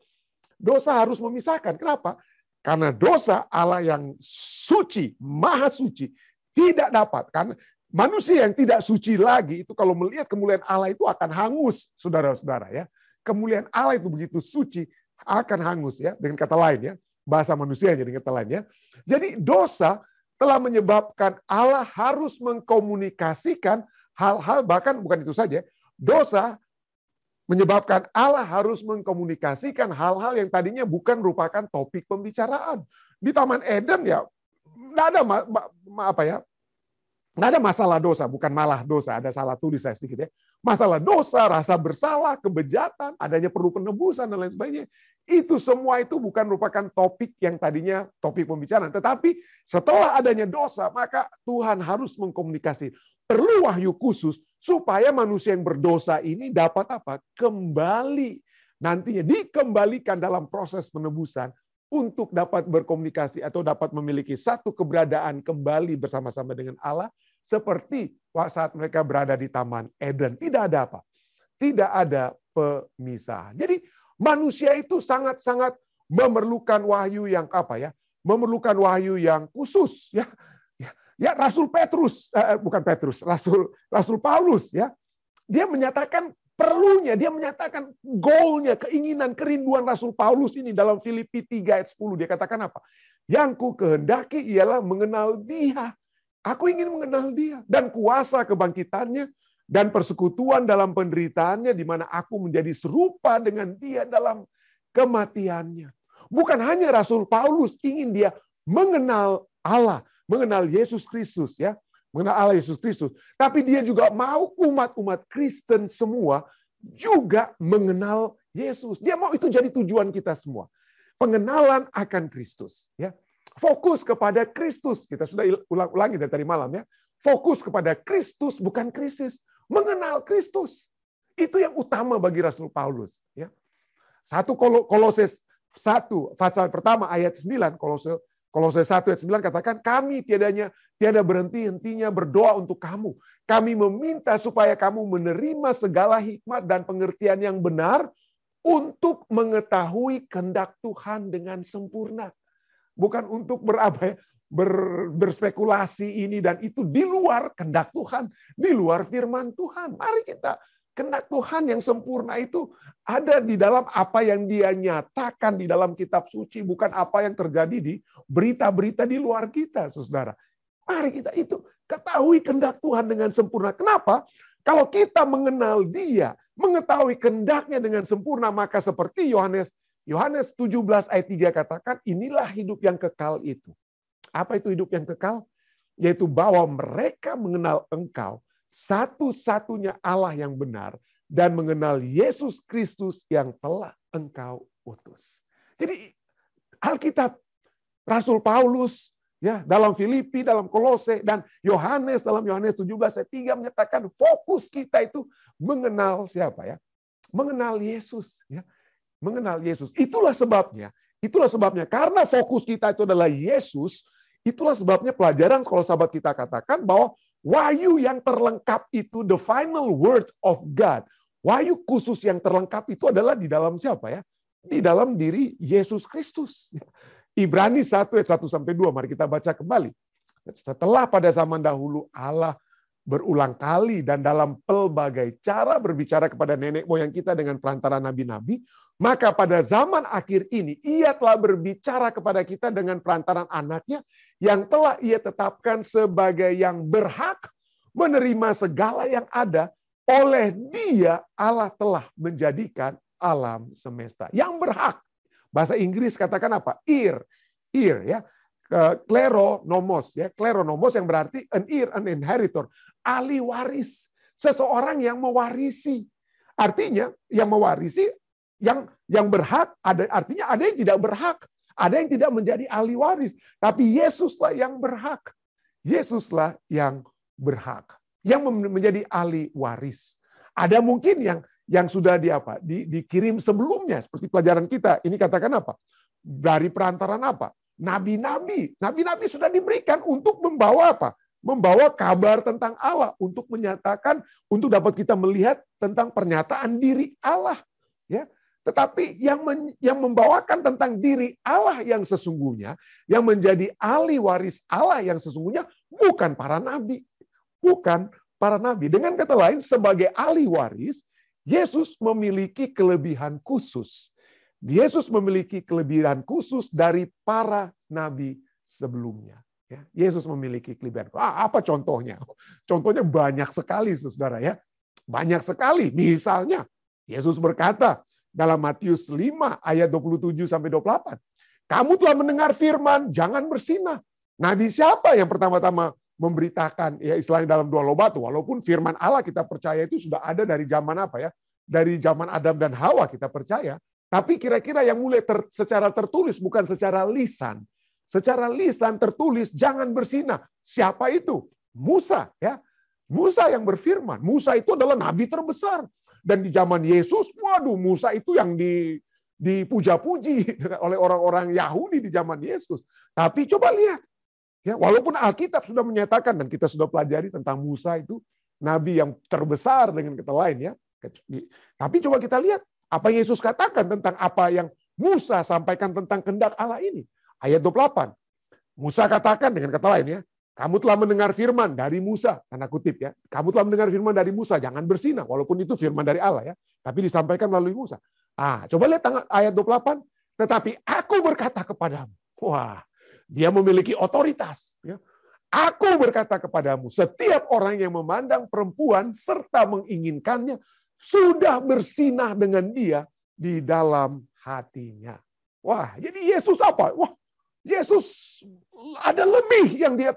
Dosa harus memisahkan. Kenapa? Karena dosa Allah yang suci, maha suci, tidak dapat. Karena manusia yang tidak suci lagi, itu kalau melihat kemuliaan Allah itu akan hangus, saudara-saudara, ya. Kemuliaan Allah itu begitu suci, akan hangus, ya. Dengan kata lain, ya. Bahasa manusianya dengan kata lain, ya. Jadi dosa telah menyebabkan Allah harus mengkomunikasikan hal-hal, bahkan bukan itu saja, dosa menyebabkan Allah harus mengkomunikasikan hal-hal yang tadinya bukan merupakan topik pembicaraan. Di Taman Eden ya, nggak ada nggak ada masalah dosa, bukan malah dosa, ada salah tulis saya sedikit ya. Masalah dosa, rasa bersalah, kebejatan, adanya perlu penebusan dan lain sebagainya. Itu semua itu bukan merupakan topik yang tadinya topik pembicaraan, tetapi setelah adanya dosa, maka Tuhan harus mengkomunikasi. Perlu wahyu khusus supaya manusia yang berdosa ini dapat apa? Kembali. Nantinya dikembalikan dalam proses penebusan untuk dapat berkomunikasi atau dapat memiliki satu keberadaan kembali bersama-sama dengan Allah seperti saat mereka berada di Taman Eden. Tidak ada apa? Tidak ada pemisahan. Jadi manusia itu sangat-sangat memerlukan wahyu yang apa ya? Memerlukan wahyu yang khusus ya. Ya, Rasul Petrus, bukan Petrus, Rasul Paulus ya. Dia menyatakan perlunya, dia menyatakan goalnya, keinginan, kerinduan Rasul Paulus ini dalam Filipi 3 ayat 10. Dia katakan apa? Yang ku kehendaki ialah mengenal Dia. Aku ingin mengenal Dia dan kuasa kebangkitannya dan persekutuan dalam penderitaannya di mana aku menjadi serupa dengan Dia dalam kematiannya. Bukan hanya Rasul Paulus ingin dia mengenal Allah, mengenal Yesus Kristus ya, mengenal Allah Yesus Kristus, tapi dia juga mau umat-umat Kristen semua juga mengenal Yesus. Dia mau itu jadi tujuan kita semua. Pengenalan akan Kristus ya. Fokus kepada Kristus. Kita sudah ulangi dari tadi malam ya. Fokus kepada Kristus bukan krisis, mengenal Kristus. Itu yang utama bagi Rasul Paulus ya. 1 Kolose 1 pasal pertama ayat 9, Kolose 1 ayat 9 katakan, kami tiada berhenti-hentinya berdoa untuk kamu. Kami meminta supaya kamu menerima segala hikmat dan pengertian yang benar untuk mengetahui kehendak Tuhan dengan sempurna. Bukan untuk berspekulasi ini dan itu di luar kehendak Tuhan, di luar firman Tuhan. Mari kita, kehendak Tuhan yang sempurna itu ada di dalam apa yang Dia nyatakan di dalam kitab suci, bukan apa yang terjadi di berita-berita di luar kita, saudara. Mari kita itu ketahui kehendak Tuhan dengan sempurna. Kenapa? Kalau kita mengenal Dia, mengetahui kehendaknya dengan sempurna, maka seperti Yohanes 17 ayat 3 katakan, inilah hidup yang kekal itu. Apa itu hidup yang kekal? Yaitu bahwa mereka mengenal Engkau, satu-satunya Allah yang benar, dan mengenal Yesus Kristus yang telah Engkau utus. Jadi Alkitab, Rasul Paulus ya dalam Filipi, dalam Kolose, dan Yohanes dalam Yohanes 17 ayat 3 menyatakan fokus kita itu mengenal siapa ya? Mengenal Yesus ya. Mengenal Yesus. Itulah sebabnya karena fokus kita itu adalah Yesus, itulah sebabnya pelajaran kalau sahabat kita katakan bahwa wahyu yang terlengkap itu, the final word of God, wahyu khusus yang terlengkap itu adalah di dalam siapa ya? Di dalam diri Yesus Kristus. Ibrani 1 ayat 1-2, mari kita baca kembali. Setelah pada zaman dahulu Allah berulang kali dan dalam pelbagai cara berbicara kepada nenek moyang kita dengan perantara nabi-nabi, maka pada zaman akhir ini Ia telah berbicara kepada kita dengan perantaran anaknya yang telah Ia tetapkan sebagai yang berhak menerima segala yang ada. Oleh Dia Allah telah menjadikan alam semesta. Yang berhak. Bahasa Inggris katakan apa? Heir ya. Kleronomos ya. Kleronomos yang berarti an heir, an inheritor, ahli waris, seseorang yang mewarisi. Artinya yang mewarisi, yang berhak, artinya ada yang tidak berhak, ada yang tidak menjadi ahli waris, tapi Yesuslah yang berhak. Yesuslah yang berhak, yang menjadi ahli waris. Ada mungkin yang sudah dikirim sebelumnya, seperti pelajaran kita. Ini katakan apa? Dari perantaran apa? Nabi-nabi. Nabi-nabi sudah diberikan untuk membawa apa? Membawa kabar tentang Allah, untuk menyatakan, untuk dapat kita melihat tentang pernyataan diri Allah. Ya. Tetapi yang membawakan tentang diri Allah yang sesungguhnya, yang menjadi ahli waris Allah yang sesungguhnya, bukan para nabi. Bukan para nabi. Dengan kata lain, sebagai ahli waris, Yesus memiliki kelebihan khusus. Yesus memiliki kelebihan khusus dari para nabi sebelumnya. Ya, Yesus memiliki kelebihan. Apa contohnya? Contohnya banyak sekali, saudara ya. Banyak sekali. Misalnya, Yesus berkata dalam Matius 5 ayat 27 sampai 28, kamu telah mendengar firman, jangan bersinah. Nabi siapa yang pertama-tama memberitakan, ya istilahnya dalam 2 loh batu, walaupun firman Allah kita percaya itu sudah ada dari zaman apa ya? Dari zaman Adam dan Hawa kita percaya. Tapi kira-kira yang mulai secara tertulis, bukan secara lisan. Secara lisan tertulis, jangan bersinah. Siapa itu? Musa. Ya, Musa yang berfirman. Musa itu adalah nabi terbesar. Dan di zaman Yesus, waduh, Musa itu yang dipuja-puji oleh orang-orang Yahudi di zaman Yesus. Tapi coba lihat. Ya, walaupun Alkitab sudah menyatakan, dan kita sudah pelajari tentang Musa itu, nabi yang terbesar dengan kata lain. Ya. Tapi coba kita lihat. Apa yang Yesus katakan tentang apa yang Musa sampaikan tentang kehendak Allah ini. Ayat 28. Musa katakan dengan kata lain ya, kamu telah mendengar firman dari Musa, tanda kutip ya. Kamu telah mendengar firman dari Musa, jangan bersinah, walaupun itu firman dari Allah ya, tapi disampaikan melalui Musa. Coba lihat ayat 28. Tetapi aku berkata kepadamu. Wah, dia memiliki otoritas ya. Aku berkata kepadamu, setiap orang yang memandang perempuan serta menginginkannya sudah bersinah dengan dia di dalam hatinya. Wah, jadi Yesus apa? Wah, Yesus ada lebih yang dia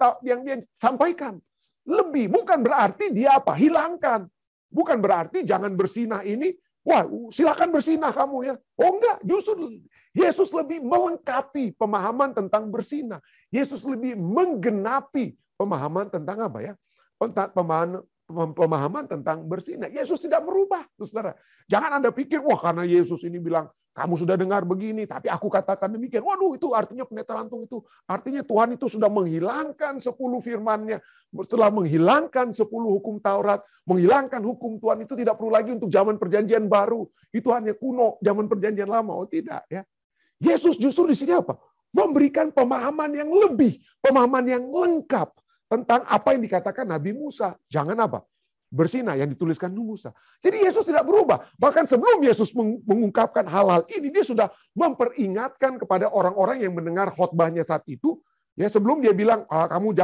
sampaikan. Lebih, bukan berarti dia apa? Hilangkan. Bukan berarti jangan bersinah ini, wah, silakan bersinah kamu ya. Oh enggak, justru Yesus lebih melengkapi pemahaman tentang bersinah. Yesus lebih menggenapi pemahaman tentang apa ya? Pemahaman tentang bersinah. Yesus tidak merubah, saudara. Jangan Anda pikir, wah karena Yesus ini bilang, kamu sudah dengar begini, tapi aku katakan demikian. Waduh, itu artinya pendeta Rantung itu. Artinya Tuhan itu sudah menghilangkan 10 firman-Nya. Setelah menghilangkan 10 hukum Taurat, menghilangkan hukum Tuhan itu tidak perlu lagi untuk zaman perjanjian baru. Itu hanya kuno, zaman perjanjian lama. Oh tidak ya. Yesus justru di sini apa? Memberikan pemahaman yang lebih, pemahaman yang lengkap tentang apa yang dikatakan Nabi Musa. Jangan apa? Bersinah yang dituliskan Musa. Jadi Yesus tidak berubah. Bahkan sebelum Yesus mengungkapkan hal-hal ini, dia sudah memperingatkan kepada orang-orang yang mendengar khotbahnya saat itu. Ya, sebelum dia bilang, kamu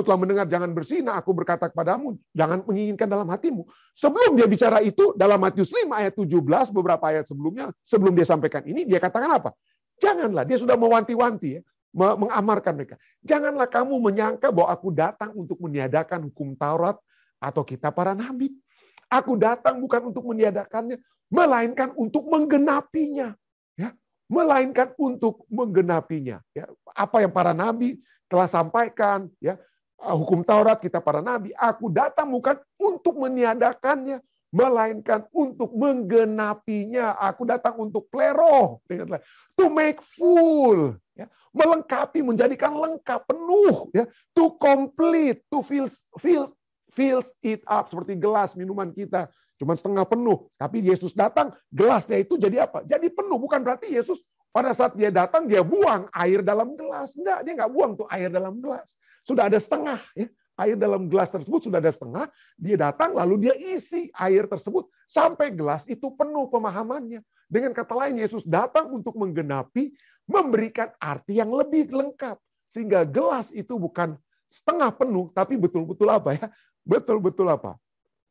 telah mendengar jangan bersinah, aku berkata kepadamu, jangan menginginkan dalam hatimu. Sebelum dia bicara itu, dalam Matius 5 ayat 17, beberapa ayat sebelumnya, sebelum dia sampaikan ini, dia katakan apa? Janganlah, dia sudah mewanti-wanti ya. Mengamarkan mereka. Janganlah kamu menyangka bahwa aku datang untuk meniadakan hukum Taurat atau kitab para nabi. Aku datang bukan untuk meniadakannya, melainkan untuk menggenapinya. Ya, melainkan untuk menggenapinya. Ya, apa yang para nabi telah sampaikan, ya, hukum Taurat, kitab para nabi, aku datang bukan untuk meniadakannya, melainkan untuk menggenapinya. Aku datang untuk plero, to make full. Ya, melengkapi, menjadikan lengkap, penuh, ya, to complete, to fills it up, seperti gelas minuman kita, cuma setengah penuh. Tapi Yesus datang, gelasnya itu jadi apa? Jadi penuh. Bukan berarti Yesus pada saat dia datang, dia buang air dalam gelas. Enggak, dia nggak buang tuh air dalam gelas. Sudah ada setengah. Ya. Air dalam gelas tersebut sudah ada setengah, dia datang lalu dia isi air tersebut sampai gelas itu penuh pemahamannya. Dengan kata lain, Yesus datang untuk menggenapi, memberikan arti yang lebih lengkap. Sehingga gelas itu bukan setengah penuh, tapi betul-betul apa ya? Betul-betul apa?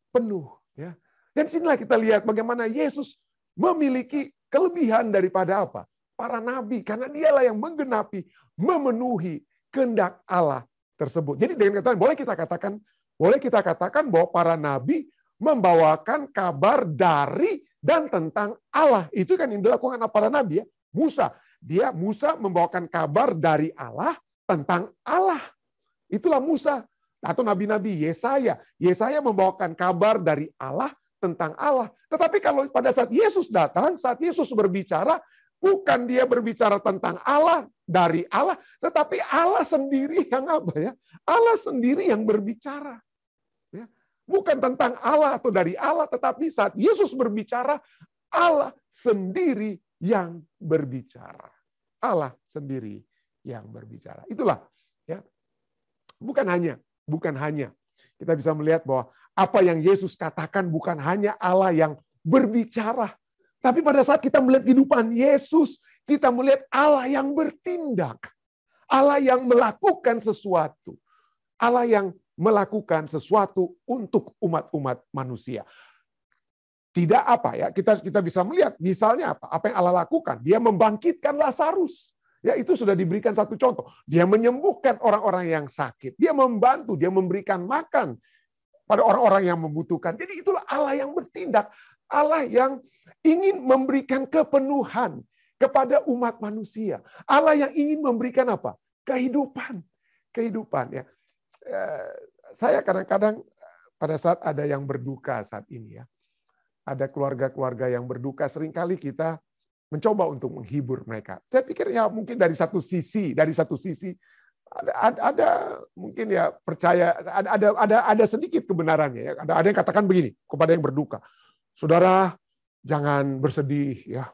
Penuh. Ya. Dan sinilah kita lihat bagaimana Yesus memiliki kelebihan daripada apa? Para nabi, karena dialah yang menggenapi, memenuhi kehendak Allah tersebut. Jadi dengan kata boleh kita katakan bahwa para nabi membawakan kabar dari dan tentang Allah. Itu kan yang dilakukan para nabi ya. Musa membawakan kabar dari Allah tentang Allah. Itulah Musa. Atau nabi-nabi Yesaya. Yesaya membawakan kabar dari Allah tentang Allah. Tetapi kalau pada saat Yesus datang, saat Yesus berbicara, bukan dia berbicara tentang Allah, dari Allah, tetapi Allah sendiri yang apa ya? Allah sendiri yang berbicara. Ya. Bukan tentang Allah atau dari Allah, tetapi saat Yesus berbicara, Allah sendiri yang berbicara. Allah sendiri yang berbicara. Itulah ya. Bukan hanya kita bisa melihat bahwa apa yang Yesus katakan bukan hanya Allah yang berbicara, tapi pada saat kita melihat kehidupan Yesus, kita melihat Allah yang bertindak. Allah yang melakukan sesuatu. Allah yang melakukan sesuatu untuk umat-umat manusia. Tidak apa ya, kita bisa melihat misalnya apa yang Allah lakukan. Dia membangkitkan Lazarus. Ya, itu sudah diberikan satu contoh. Dia menyembuhkan orang-orang yang sakit. Dia membantu, dia memberikan makan pada orang-orang yang membutuhkan. Jadi itulah Allah yang bertindak. Allah yang ingin memberikan kepenuhan kepada umat manusia. Allah yang ingin memberikan apa? Kehidupan. Kehidupan ya. Saya kadang-kadang pada saat ada yang berduka saat ini ya. Ada keluarga-keluarga yang berduka, seringkali kita mencoba untuk menghibur mereka. Saya pikir ya mungkin dari satu sisi ada mungkin ya percaya ada sedikit kebenarannya ya. Ada yang katakan begini kepada yang berduka. Saudara, jangan bersedih ya.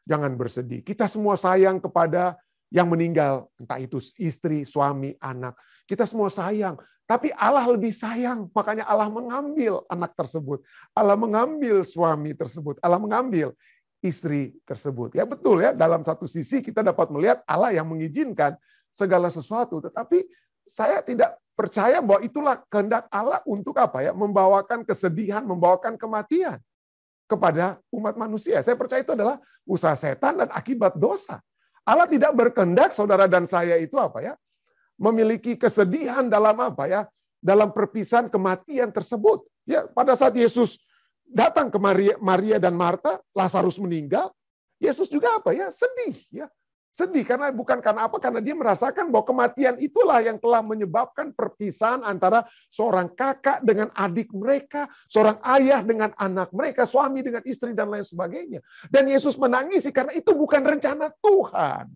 Jangan bersedih. Kita semua sayang kepada yang meninggal, entah itu istri, suami, anak. Kita semua sayang. Tapi Allah lebih sayang, makanya Allah mengambil anak tersebut. Allah mengambil suami tersebut. Allah mengambil istri tersebut. Ya betul ya, dalam satu sisi kita dapat melihat Allah yang mengizinkan segala sesuatu. Tetapi saya tidak percaya bahwa itulah kehendak Allah untuk apa ya? Membawakan kesedihan, membawakan kematian kepada umat manusia. Saya percaya itu adalah usaha setan dan akibat dosa. Allah tidak berkehendak saudara dan saya itu apa ya? Memiliki kesedihan dalam apa ya? Dalam perpisahan kematian tersebut. Ya, pada saat Yesus datang ke Maria dan Marta, Lazarus meninggal, Yesus juga apa ya? Sedih ya. Sedih karena bukan karena apa? Karena dia merasakan bahwa kematian itulah yang telah menyebabkan perpisahan antara seorang kakak dengan adik mereka, seorang ayah dengan anak mereka, suami dengan istri dan lain sebagainya. Dan Yesus menangisi karena itu bukan rencana Tuhan.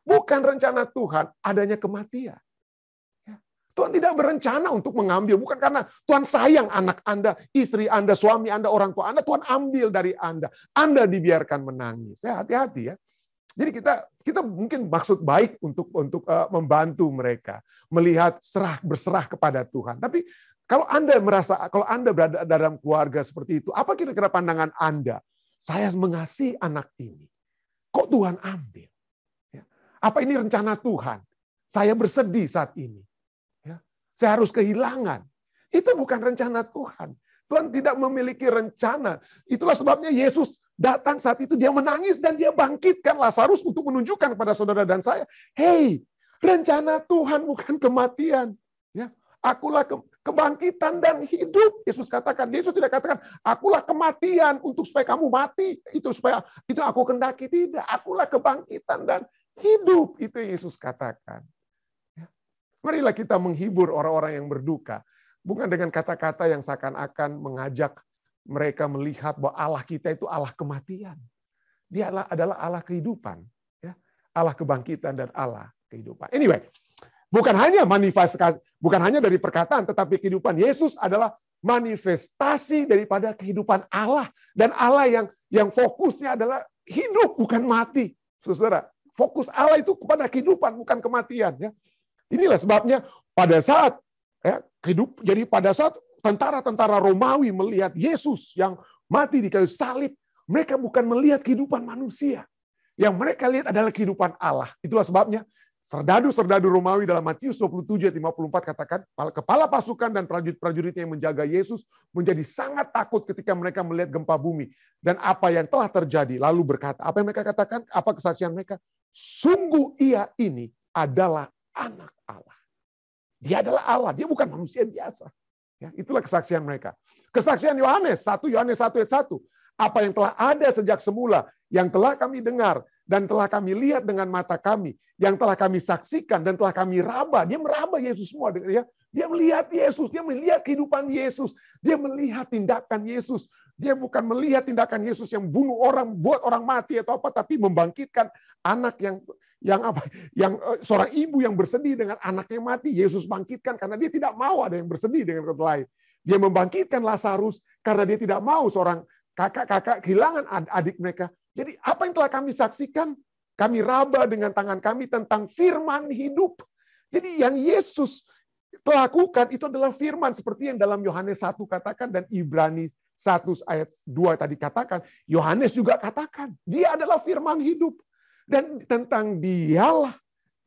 Bukan rencana Tuhan adanya kematian. Tuhan tidak berencana untuk mengambil. Bukan karena Tuhan sayang anak Anda, istri Anda, suami Anda, orang tua Anda. Tuhan ambil dari Anda. Anda dibiarkan menangis. Ya, hati-hati ya. Jadi kita mungkin maksud baik untuk membantu mereka. Melihat berserah kepada Tuhan. Tapi kalau Anda berada dalam keluarga seperti itu, apa kira-kira pandangan Anda? Saya mengasihi anak ini. Kok Tuhan ambil? Apa ini rencana Tuhan? Saya bersedih saat ini. Ya, saya harus kehilangan. Itu bukan rencana Tuhan. Tuhan tidak memiliki rencana. Itulah sebabnya Yesus datang saat itu. Dia menangis dan dia bangkitkan Lazarus untuk menunjukkan kepada saudara dan saya. Hei, rencana Tuhan bukan kematian. Ya, akulah kebangkitan dan hidup. Yesus katakan. Yesus tidak katakan, akulah kematian untuk supaya kamu mati. Itu aku kendaki. Tidak, akulah kebangkitan dan hidup, itu Yesus katakan. Marilah kita menghibur orang-orang yang berduka. Bukan dengan kata-kata yang seakan-akan mengajak mereka melihat bahwa Allah kita itu Allah kematian. Dia adalah Allah kehidupan. Allah kebangkitan dan Allah kehidupan. Anyway, bukan hanya dari perkataan, tetapi kehidupan Yesus adalah manifestasi daripada kehidupan Allah. Dan Allah yang fokusnya adalah hidup, bukan mati. Saudara, fokus Allah itu kepada kehidupan, bukan kematian. Ya. Inilah sebabnya pada saat jadi pada saat tentara-tentara Romawi melihat Yesus yang mati di kayu salib, mereka bukan melihat kehidupan manusia. Yang mereka lihat adalah kehidupan Allah. Itulah sebabnya serdadu-serdadu Romawi dalam Matius 27 ayat 54 katakan, kepala pasukan dan prajurit-prajuritnya yang menjaga Yesus menjadi sangat takut ketika mereka melihat gempa bumi dan apa yang telah terjadi. Lalu berkata, apa yang mereka katakan? Apa kesaksian mereka? Sungguh ia ini adalah anak Allah. Dia adalah Allah, dia bukan manusia biasa. Ya, itulah kesaksian mereka. Kesaksian Yohanes, 1 Yohanes 1 ayat 1. Apa yang telah ada sejak semula, yang telah kami dengar, dan telah kami lihat dengan mata kami, yang telah kami saksikan, dan telah kami raba. Dia meraba Yesus semua. Ya. Dia melihat Yesus, dia melihat kehidupan Yesus, dia melihat tindakan Yesus. Dia bukan melihat tindakan Yesus yang bunuh orang, buat orang mati atau apa, tapi membangkitkan anak yang seorang ibu yang bersedih dengan anaknya mati. Yesus bangkitkan karena dia tidak mau ada yang bersedih dengan orang lain. Dia membangkitkan Lazarus karena dia tidak mau seorang kakak-kakak kehilangan adik mereka. Jadi apa yang telah kami saksikan, kami raba dengan tangan kami tentang firman hidup. Jadi yang Yesus lakukan itu adalah firman seperti yang dalam Yohanes 1 katakan dan Ibrani 1 ayat 2 tadi katakan. Yohanes juga katakan, dia adalah firman hidup. Dan tentang dialah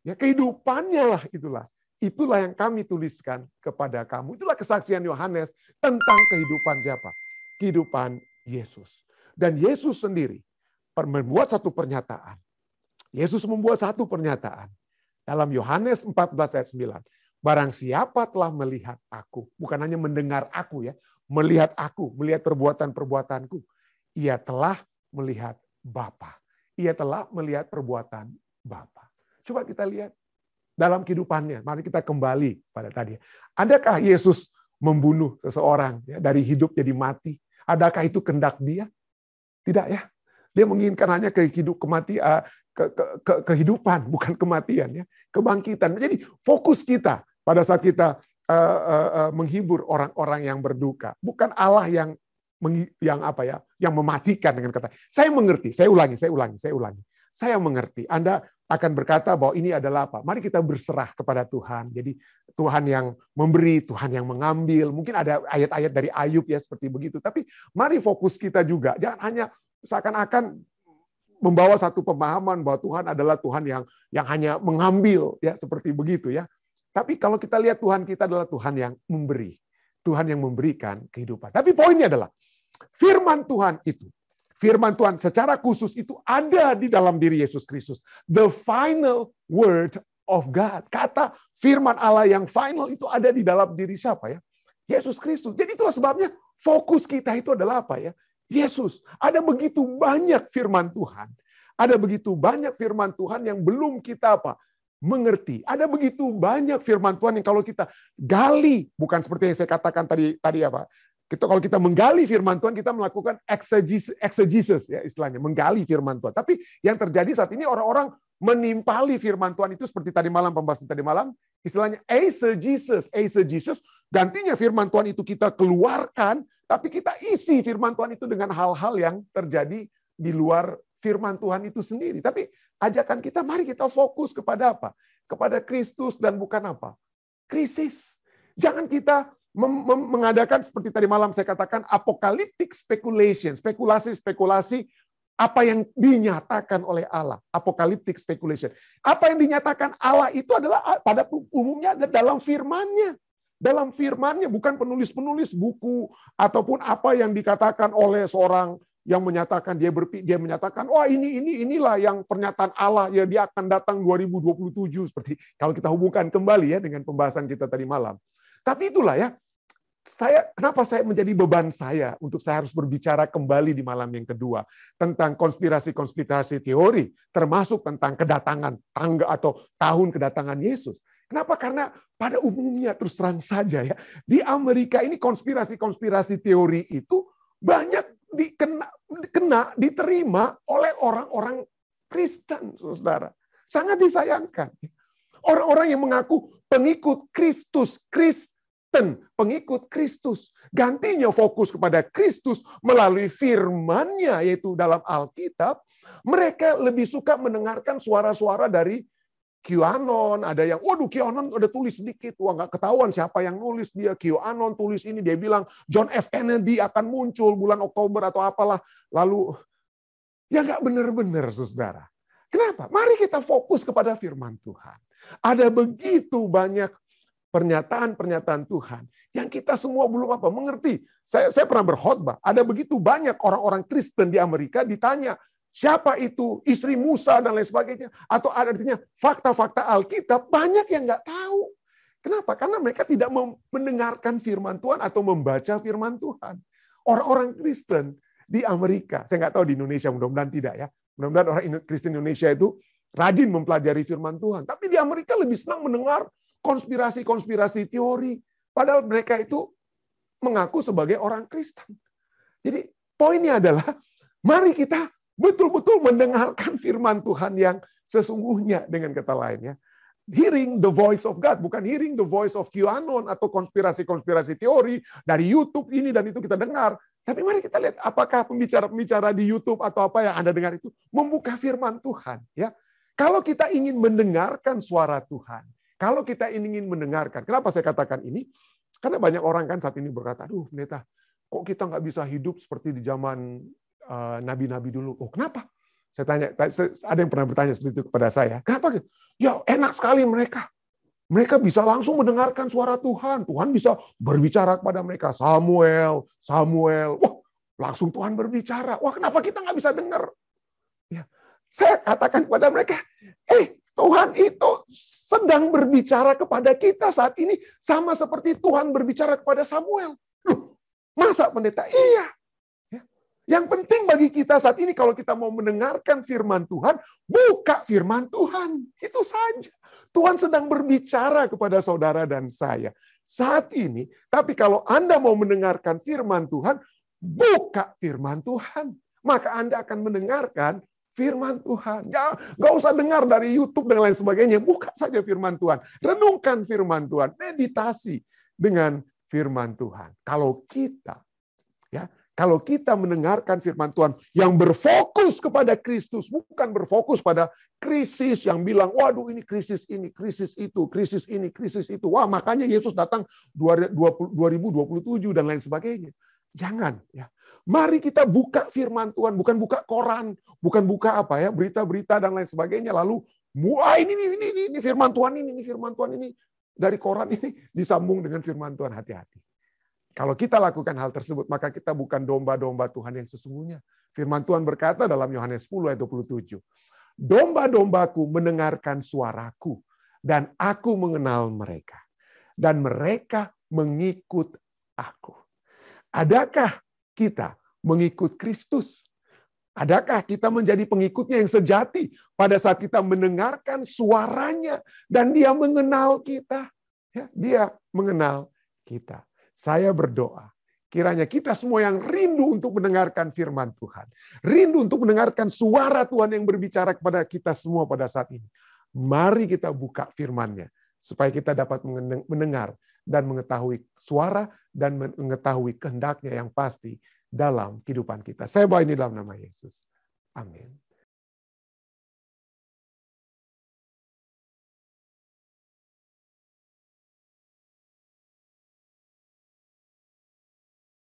Ya, kehidupannya lah itulah. Itulah yang kami tuliskan kepada kamu. Itulah kesaksian Yohanes tentang kehidupan siapa? Kehidupan Yesus. Dan Yesus sendiri membuat satu pernyataan. Yesus membuat satu pernyataan. Dalam Yohanes 14 ayat 9. Barang siapa telah melihat aku, bukan hanya mendengar aku ya, melihat aku, melihat perbuatan-perbuatanku, ia telah melihat Bapa. Ia telah melihat perbuatan Bapa. Coba kita lihat dalam kehidupannya. Mari kita kembali pada tadi. Adakah Yesus membunuh seseorang ya, dari hidup jadi mati? Adakah itu kehendak dia? Tidak ya. Dia menginginkan hanya kehidupan, bukan kematian ya, kebangkitan. Jadi fokus kita pada saat kita menghibur orang-orang yang berduka, bukan Allah yang mematikan dengan kata. Saya mengerti, saya ulangi. Saya mengerti. Anda akan berkata bahwa ini adalah apa? Mari kita berserah kepada Tuhan. Jadi Tuhan yang memberi, Tuhan yang mengambil. Mungkin ada ayat-ayat dari Ayub ya seperti begitu. Tapi mari fokus kita juga. Jangan hanya seakan-akan membawa satu pemahaman bahwa Tuhan adalah Tuhan yang hanya mengambil ya seperti begitu ya. Tapi kalau kita lihat Tuhan kita adalah Tuhan yang memberi. Tuhan yang memberikan kehidupan. Tapi poinnya adalah firman Tuhan itu. Firman Tuhan secara khusus itu ada di dalam diri Yesus Kristus. The final word of God. Kata firman Allah yang final itu ada di dalam diri siapa ya? Yesus Kristus. Jadi itulah sebabnya fokus kita itu adalah apa ya? Yesus. Ada begitu banyak firman Tuhan. Ada begitu banyak firman Tuhan yang belum kita mengerti. Ada begitu banyak firman Tuhan yang kalau kita gali, bukan seperti yang saya katakan tadi apa? Kalau kita menggali firman Tuhan, kita melakukan exegesis ya istilahnya, menggali firman Tuhan. Tapi yang terjadi saat ini orang-orang menimpali firman Tuhan itu seperti tadi malam, pembahasan tadi malam, istilahnya exegesis, gantinya firman Tuhan itu kita keluarkan, tapi kita isi firman Tuhan itu dengan hal-hal yang terjadi di luar firman Tuhan itu sendiri. Tapi ajakan kita, mari kita fokus kepada apa? Kepada Kristus dan bukan apa? Krisis. Jangan kita mengadakan seperti tadi malam saya katakan apocalyptic speculation, spekulasi apa yang dinyatakan oleh Allah, apocalyptic speculation. Apa yang dinyatakan Allah itu adalah pada umumnya ada dalam firman-Nya. Dalam firman-Nya, bukan penulis-penulis buku ataupun apa yang dikatakan oleh seorang yang menyatakan dia menyatakan inilah yang pernyataan Allah ya dia akan datang 2027 seperti kalau kita hubungkan kembali ya dengan pembahasan kita tadi malam. Tapi itulah ya, kenapa saya menjadi beban saya untuk saya harus berbicara kembali di malam yang kedua tentang konspirasi teori, termasuk tentang kedatangan tangga atau tahun kedatangan Yesus. Kenapa? Karena pada umumnya terus terang saja ya, di Amerika ini konspirasi teori itu banyak diterima oleh orang-orang Kristen, saudara. Sangat disayangkan. Orang-orang yang mengaku pengikut Kristus, pengikut Kristus. Gantinya fokus kepada Kristus melalui firman-Nya, yaitu dalam Alkitab. Mereka lebih suka mendengarkan suara-suara dari QAnon. Ada yang, QAnon ada tulis sedikit. Nggak ketahuan siapa yang nulis dia. QAnon tulis ini, dia bilang John F. Kennedy akan muncul bulan Oktober atau apalah. Lalu, ya nggak benar-benar, saudara. Kenapa? Mari kita fokus kepada firman Tuhan. Ada begitu banyak pernyataan-pernyataan Tuhan yang kita semua belum mengerti. Saya pernah berkhotbah, ada begitu banyak orang-orang Kristen di Amerika ditanya, siapa itu istri Musa dan lain sebagainya. Atau artinya fakta-fakta Alkitab, banyak yang nggak tahu. Kenapa? Karena mereka tidak mendengarkan firman Tuhan atau membaca firman Tuhan. Orang-orang Kristen di Amerika, saya nggak tahu di Indonesia, mudah-mudahan tidak ya. Mudah-mudahan orang Kristen Indonesia itu rajin mempelajari firman Tuhan. Tapi di Amerika lebih senang mendengar konspirasi teori. Padahal mereka itu mengaku sebagai orang Kristen. Jadi poinnya adalah, mari kita betul-betul mendengarkan firman Tuhan yang sesungguhnya dengan kata lainnya. Hearing the voice of God, bukan hearing the voice of QAnon atau konspirasi teori dari YouTube ini dan itu kita dengar. Tapi mari kita lihat apakah pembicara-pembicara di YouTube atau apa yang Anda dengar itu membuka firman Tuhan. Ya, kalau kita ingin mendengarkan suara Tuhan, kalau kita ingin mendengarkan, kenapa saya katakan ini? Karena banyak orang kan saat ini berkata, aduh pendeta, kok kita nggak bisa hidup seperti di zaman nabi-nabi dulu? Oh kenapa? Saya tanya, ada yang pernah bertanya seperti itu kepada saya. Kenapa? Ya enak sekali mereka. Mereka bisa langsung mendengarkan suara Tuhan. Tuhan bisa berbicara kepada mereka. Samuel. Wah, langsung Tuhan berbicara. Wah, kenapa kita nggak bisa dengar? Ya, saya katakan kepada mereka, Tuhan itu sedang berbicara kepada kita saat ini sama seperti Tuhan berbicara kepada Samuel. Loh, masa pendeta? Iya. Yang penting bagi kita saat ini kalau kita mau mendengarkan firman Tuhan, buka firman Tuhan. Itu saja. Tuhan sedang berbicara kepada saudara dan saya saat ini. Tapi kalau Anda mau mendengarkan firman Tuhan, buka firman Tuhan. Maka Anda akan mendengarkan firman Tuhan. Nggak usah dengar dari YouTube dan lain sebagainya. Buka saja firman Tuhan. Renungkan firman Tuhan. Meditasi dengan firman Tuhan. Kalau kita mendengarkan firman Tuhan yang berfokus kepada Kristus, bukan berfokus pada krisis yang bilang, waduh ini, krisis itu, krisis ini, krisis itu. Wah, makanya Yesus datang 2027 dan lain sebagainya. Jangan. Ya. Mari kita buka firman Tuhan, bukan buka koran, bukan buka berita-berita dan lain sebagainya. Lalu, ini firman Tuhan ini firman Tuhan ini. Dari koran ini disambung dengan firman Tuhan, hati-hati. Kalau kita lakukan hal tersebut, maka kita bukan domba-domba Tuhan yang sesungguhnya. Firman Tuhan berkata dalam Yohanes 10 ayat 27, domba-dombaku mendengarkan suaraku, dan aku mengenal mereka. Dan mereka mengikut aku. Adakah kita mengikut Kristus? Adakah kita menjadi pengikutnya yang sejati pada saat kita mendengarkan suaranya, dan dia mengenal kita? Ya, dia mengenal kita. Saya berdoa, kiranya kita semua yang rindu untuk mendengarkan firman Tuhan, rindu untuk mendengarkan suara Tuhan yang berbicara kepada kita semua pada saat ini. Mari kita buka firman-Nya, supaya kita dapat mendengar dan mengetahui suara dan mengetahui kehendak-Nya yang pasti dalam kehidupan kita. Saya bawa ini dalam nama Yesus. Amin.